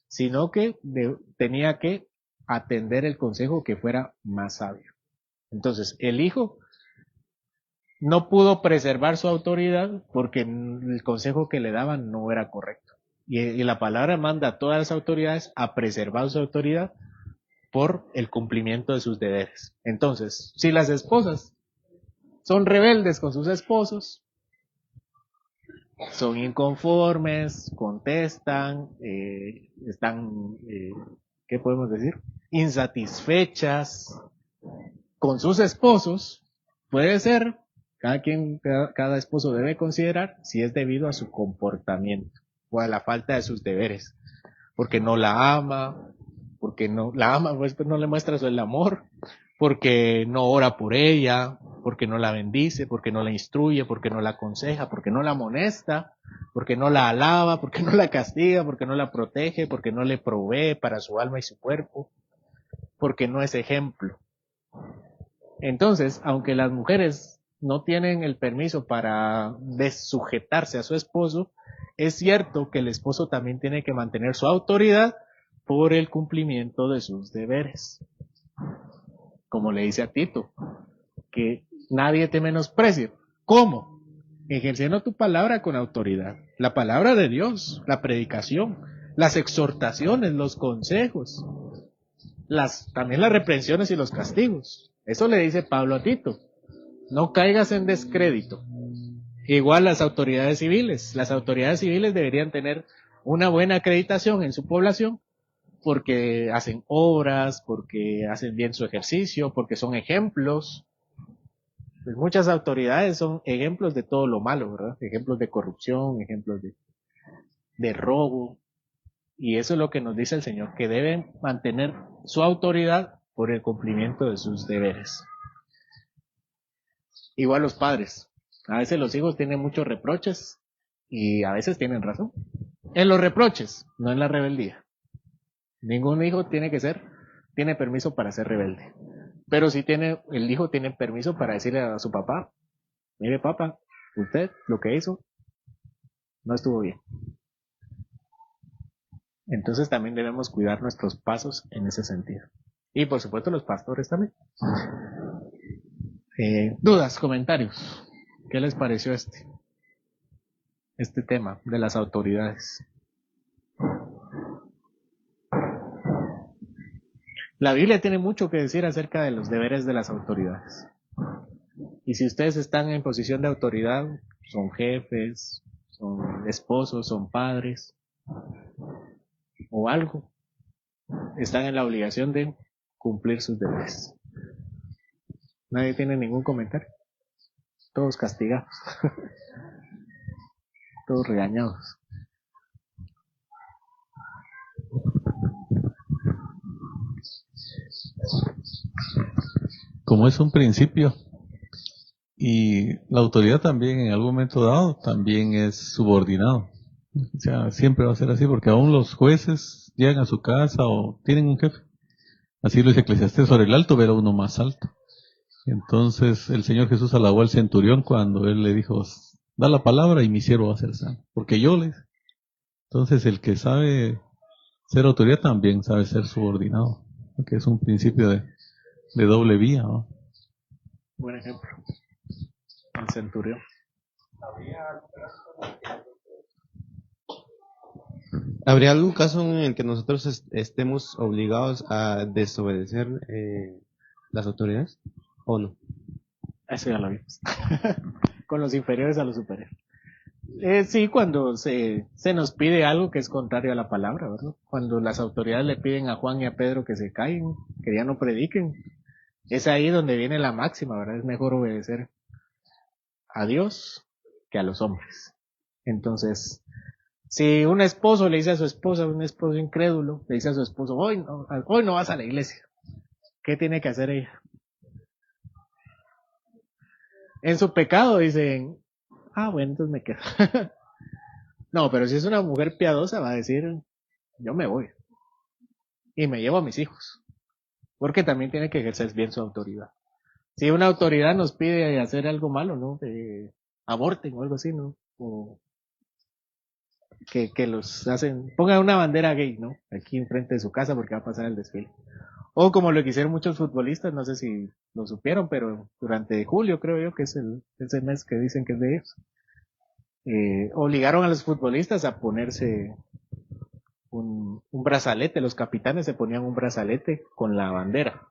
sino que tenía que atender el consejo que fuera más sabio. Entonces el hijo no pudo preservar su autoridad porque el consejo que le daban no era correcto. Y la palabra manda a todas las autoridades a preservar su autoridad por el cumplimiento de sus deberes. Entonces, si las esposas son rebeldes con sus esposos, son inconformes, contestan, están, ¿qué podemos decir? Insatisfechas con sus esposos, puede ser, cada esposo debe considerar si es debido a su comportamiento o a la falta de sus deberes, porque no la ama, porque no la ama, pues no le muestra el amor, porque no ora por ella, porque no la bendice, porque no la instruye, porque no la aconseja, porque no la amonesta, porque no la alaba, porque no la castiga, porque no la protege, porque no le provee para su alma y su cuerpo, porque no es ejemplo. Entonces, aunque las mujeres no tienen el permiso para desujetarse a su esposo, es cierto que el esposo también tiene que mantener su autoridad por el cumplimiento de sus deberes. Como le dice a Tito, que nadie te menosprecie. ¿Cómo? Ejerciendo tu palabra con autoridad. La palabra de Dios, la predicación, las exhortaciones, los consejos, también las reprensiones y los castigos. Eso le dice Pablo a Tito. No caigas en descrédito. Igual las autoridades civiles. Las autoridades civiles deberían tener una buena acreditación en su población porque hacen obras, porque hacen bien su ejercicio, porque son ejemplos. Pues muchas autoridades son ejemplos de todo lo malo, ¿verdad? Ejemplos de corrupción, ejemplos de robo. Y eso es lo que nos dice el Señor, que deben mantener su autoridad por el cumplimiento de sus deberes. Igual los padres. A veces los hijos tienen muchos reproches y a veces tienen razón. En los reproches, no en la rebeldía. Ningún hijo tiene permiso para ser rebelde. Pero sí el hijo tiene permiso para decirle a su papá, mire papá, usted lo que hizo no estuvo bien. Entonces también debemos cuidar nuestros pasos en ese sentido. Y por supuesto los pastores también. Dudas, comentarios. ¿Qué les pareció este tema de las autoridades? La Biblia tiene mucho que decir acerca de los deberes de las autoridades. Y si ustedes están en posición de autoridad, son jefes, son esposos, son padres, o algo, están en la obligación de cumplir sus deberes. Nadie tiene ningún comentario. Todos castigados. Todos regañados. Como es un principio, y la autoridad también en algún momento dado también es subordinado. O sea, siempre va a ser así, porque aún los jueces llegan a su casa o tienen un jefe. Así lo dice Eclesiastés, sobre el alto verá uno más alto. Entonces el Señor Jesús alabó al centurión cuando él le dijo, da la palabra y mi siervo va a ser sano. Porque yo le... Entonces el que sabe ser autoridad también sabe ser subordinado, que es un principio de doble vía, ¿no? Buen ejemplo. El centurión. ¿Habría algún caso en el que nosotros estemos obligados a desobedecer las autoridades o no? Eso ya lo vimos. Con los inferiores a los superiores. Sí, cuando se nos pide algo que es contrario a la palabra, ¿verdad? Cuando las autoridades le piden a Juan y a Pedro que se callen, que ya no prediquen. Es ahí donde viene la máxima, ¿verdad? Es mejor obedecer a Dios que a los hombres. Entonces, si un esposo le dice a su esposa, un esposo incrédulo, le dice a su esposo, hoy no vas a la iglesia. ¿Qué tiene que hacer ella? En su pecado dicen, bueno, entonces me quedo. No, pero si es una mujer piadosa va a decir, yo me voy. Y me llevo a mis hijos. Porque también tiene que ejercer bien su autoridad. Si una autoridad nos pide hacer algo malo, ¿no? Aborten o algo así, ¿no? O que los hacen, pongan una bandera gay, ¿no? Aquí enfrente de su casa porque va a pasar el desfile. O como lo quisieron muchos futbolistas, no sé si lo supieron, pero durante julio creo yo que es ese mes que dicen que es de ellos, obligaron a los futbolistas a ponerse un brazalete, los capitanes se ponían un brazalete con la bandera.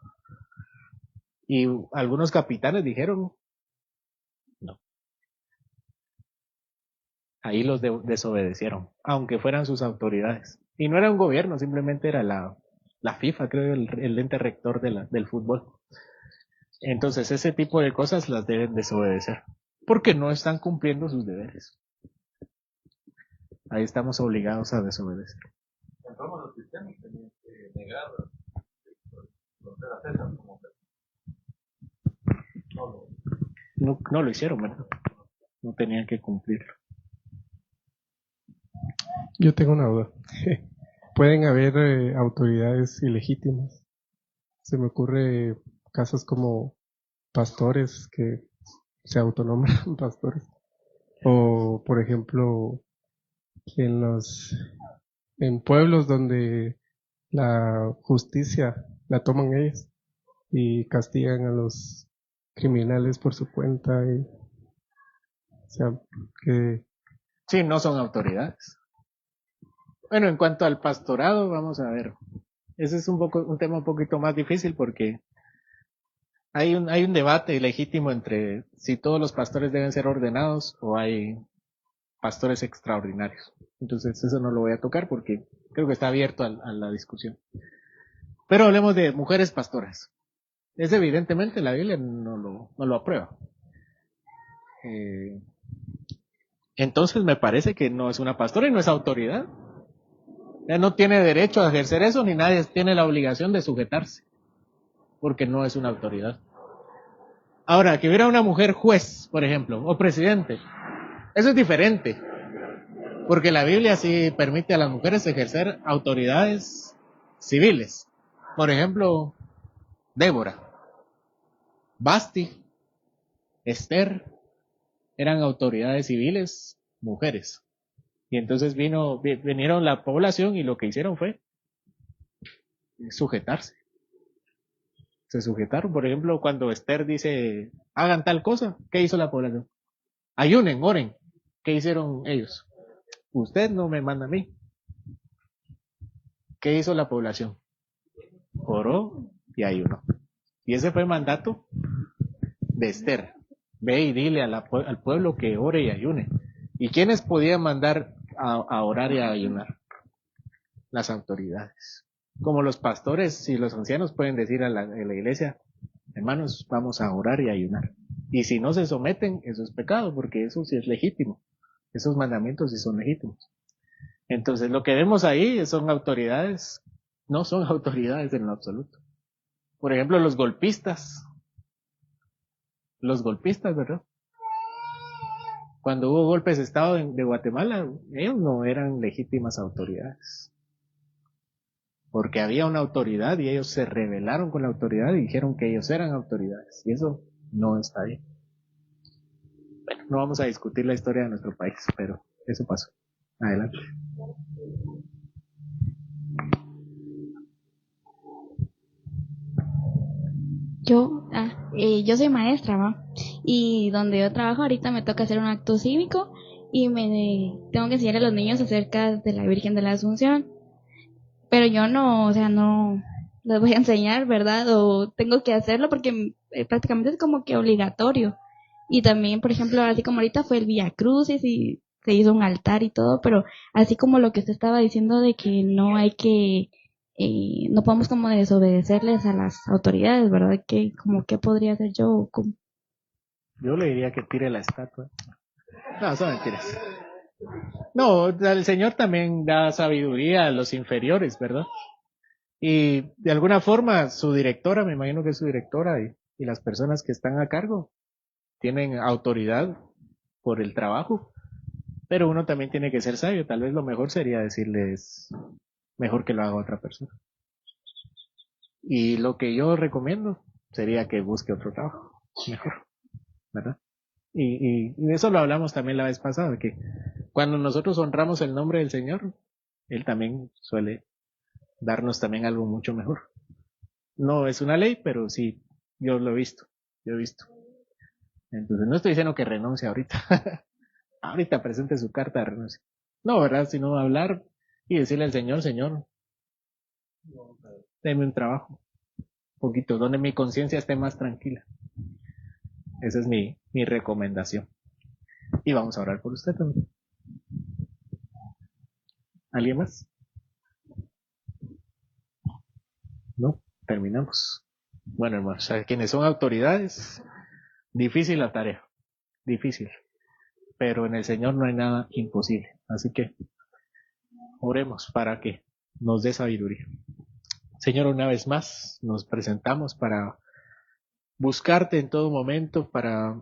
Y algunos capitanes dijeron, no. Ahí los desobedecieron, aunque fueran sus autoridades. Y no era un gobierno, simplemente era la FIFA, creo, el ente rector del fútbol. Entonces ese tipo de cosas las deben desobedecer, porque no están cumpliendo sus deberes. Ahí estamos obligados a desobedecer. Entonces los cristianos tenían que negar conocer a César como no lo hicieron, ¿verdad? No tenían que cumplirlo. Yo tengo una duda. ¿Pueden haber autoridades ilegítimas? Se me ocurre casos como pastores que se autonombran pastores. O, por ejemplo, en pueblos donde la justicia la toman ellos y castigan a los criminales por su cuenta. O sea, que Sí, no son autoridades. Bueno, en cuanto al pastorado, vamos a ver. Ese es un tema un poquito más difícil porque hay un debate legítimo entre si todos los pastores deben ser ordenados o hay pastores extraordinarios. Entonces eso no lo voy a tocar porque creo que está abierto a la discusión. Pero hablemos de mujeres pastoras. Es evidentemente la Biblia no lo aprueba. Entonces me parece que no es una pastora y no es autoridad. Ella no tiene derecho a ejercer eso ni nadie tiene la obligación de sujetarse porque no es una autoridad. Ahora, que hubiera una mujer juez, por ejemplo, o presidente, eso es diferente, porque la Biblia sí permite a las mujeres ejercer autoridades civiles. Por ejemplo, Débora, Basti, Esther, eran autoridades civiles mujeres. Y entonces vinieron la población y lo que hicieron fue sujetarse. Se sujetaron, por ejemplo, cuando Esther dice, hagan tal cosa, ¿qué hizo la población? Ayunen, oren. ¿Qué hicieron ellos? Usted no me manda a mí. ¿Qué hizo la población? Oró y ayunó. Y ese fue el mandato de Esther. Ve y dile al pueblo que ore y ayune. ¿Y quiénes podían mandar a orar y a ayunar? Las autoridades. Como los pastores y los ancianos pueden decir a la iglesia, hermanos, vamos a orar y a ayunar. Y si no se someten, eso es pecado, porque eso sí es legítimo. Esos mandamientos sí son legítimos. Entonces, lo que vemos ahí son autoridades, no son autoridades en lo absoluto. Por ejemplo, los golpistas, ¿verdad? Cuando hubo golpes de Estado de Guatemala, ellos no eran legítimas autoridades. Porque había una autoridad y ellos se rebelaron con la autoridad y dijeron que ellos eran autoridades. Y eso no está bien. Bueno, no vamos a discutir la historia de nuestro país, pero eso pasó. Adelante. Yo soy maestra, ¿va? Y donde yo trabajo ahorita me toca hacer un acto cívico y tengo que enseñar a los niños acerca de la Virgen de la Asunción. Pero yo no les voy a enseñar, ¿verdad? O tengo que hacerlo porque prácticamente es como que obligatorio. Y también, por ejemplo, así como ahorita fue el Vía Crucis y se hizo un altar y todo, pero así como lo que usted estaba diciendo de que no hay que no podemos como desobedecerles a las autoridades, ¿verdad? Que como qué podría hacer yo. Yo le diría que tire la estatua. No, son mentiras. No, el Señor también da sabiduría a los inferiores, ¿verdad? Y de alguna forma su directora, me imagino que es su directora y las personas que están a cargo tienen autoridad por el trabajo, pero uno también tiene que ser sabio. Tal vez lo mejor sería decirles mejor que lo haga otra persona. Y lo que yo recomiendo sería que busque otro trabajo mejor, ¿verdad? Y de eso lo hablamos también la vez pasada, que cuando nosotros honramos el nombre del Señor, Él también suele darnos también algo mucho mejor. No es una ley, pero sí, yo he visto. Entonces no estoy diciendo que renuncie ahorita. Ahorita presente su carta de renuncia. No, ¿verdad? Sino hablar y decirle al Señor, Señor, deme un trabajo, un poquito, donde mi conciencia esté más tranquila. Esa es mi recomendación. Y vamos a orar por usted también. ¿Alguien más? No, terminamos. Bueno, hermanos, a quienes son autoridades, difícil la tarea, difícil. Pero en el Señor no hay nada imposible. Así que oremos para que nos dé sabiduría. Señor, una vez más nos presentamos para buscarte en todo momento, para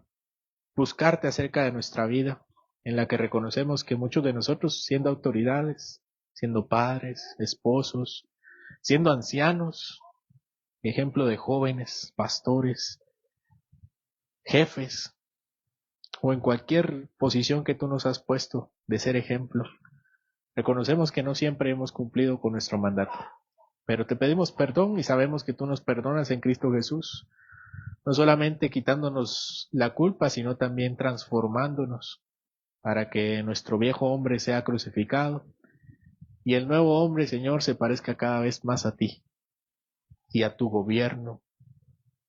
buscarte acerca de nuestra vida, en la que reconocemos que muchos de nosotros, siendo autoridades, siendo padres, esposos, siendo ancianos, ejemplo de jóvenes, pastores, jefes, o en cualquier posición que tú nos has puesto de ser ejemplo, reconocemos que no siempre hemos cumplido con nuestro mandato, pero te pedimos perdón y sabemos que tú nos perdonas en Cristo Jesús, no solamente quitándonos la culpa, sino también transformándonos para que nuestro viejo hombre sea crucificado y el nuevo hombre, Señor, se parezca cada vez más a ti y a tu gobierno,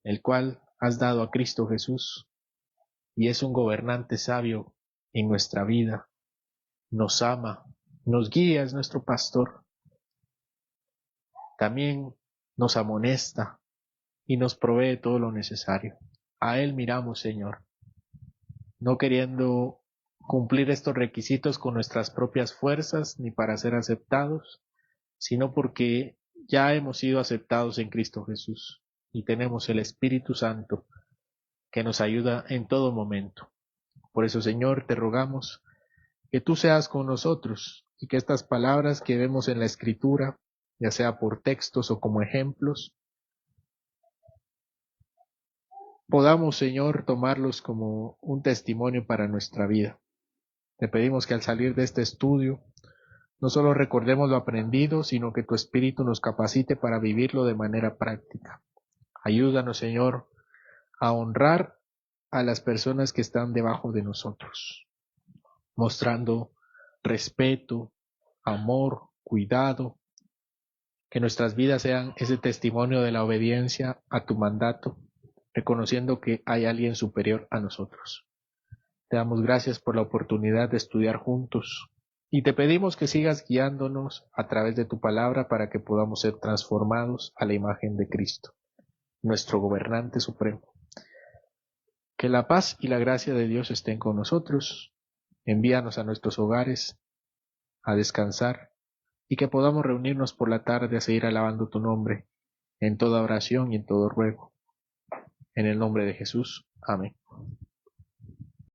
el cual has dado a Cristo Jesús, y es un gobernante sabio en nuestra vida, nos ama, nos guía, es nuestro pastor, también nos amonesta y nos provee todo lo necesario. A Él miramos, Señor, no queriendo cumplir estos requisitos con nuestras propias fuerzas ni para ser aceptados, sino porque ya hemos sido aceptados en Cristo Jesús y tenemos el Espíritu Santo que nos ayuda en todo momento. Por eso, Señor, te rogamos que tú seas con nosotros y que estas palabras que vemos en la Escritura, ya sea por textos o como ejemplos, podamos, Señor, tomarlos como un testimonio para nuestra vida. Te pedimos que al salir de este estudio, no solo recordemos lo aprendido, sino que tu Espíritu nos capacite para vivirlo de manera práctica. Ayúdanos, Señor, a honrar a las personas que están debajo de nosotros, mostrando respeto, amor, cuidado, que nuestras vidas sean ese testimonio de la obediencia a tu mandato, reconociendo que hay alguien superior a nosotros. Te damos gracias por la oportunidad de estudiar juntos y te pedimos que sigas guiándonos a través de tu palabra para que podamos ser transformados a la imagen de Cristo, nuestro gobernante supremo. Que la paz y la gracia de Dios estén con nosotros. Envíanos a nuestros hogares a descansar y que podamos reunirnos por la tarde a seguir alabando tu nombre en toda oración y en todo ruego. En el nombre de Jesús. Amén.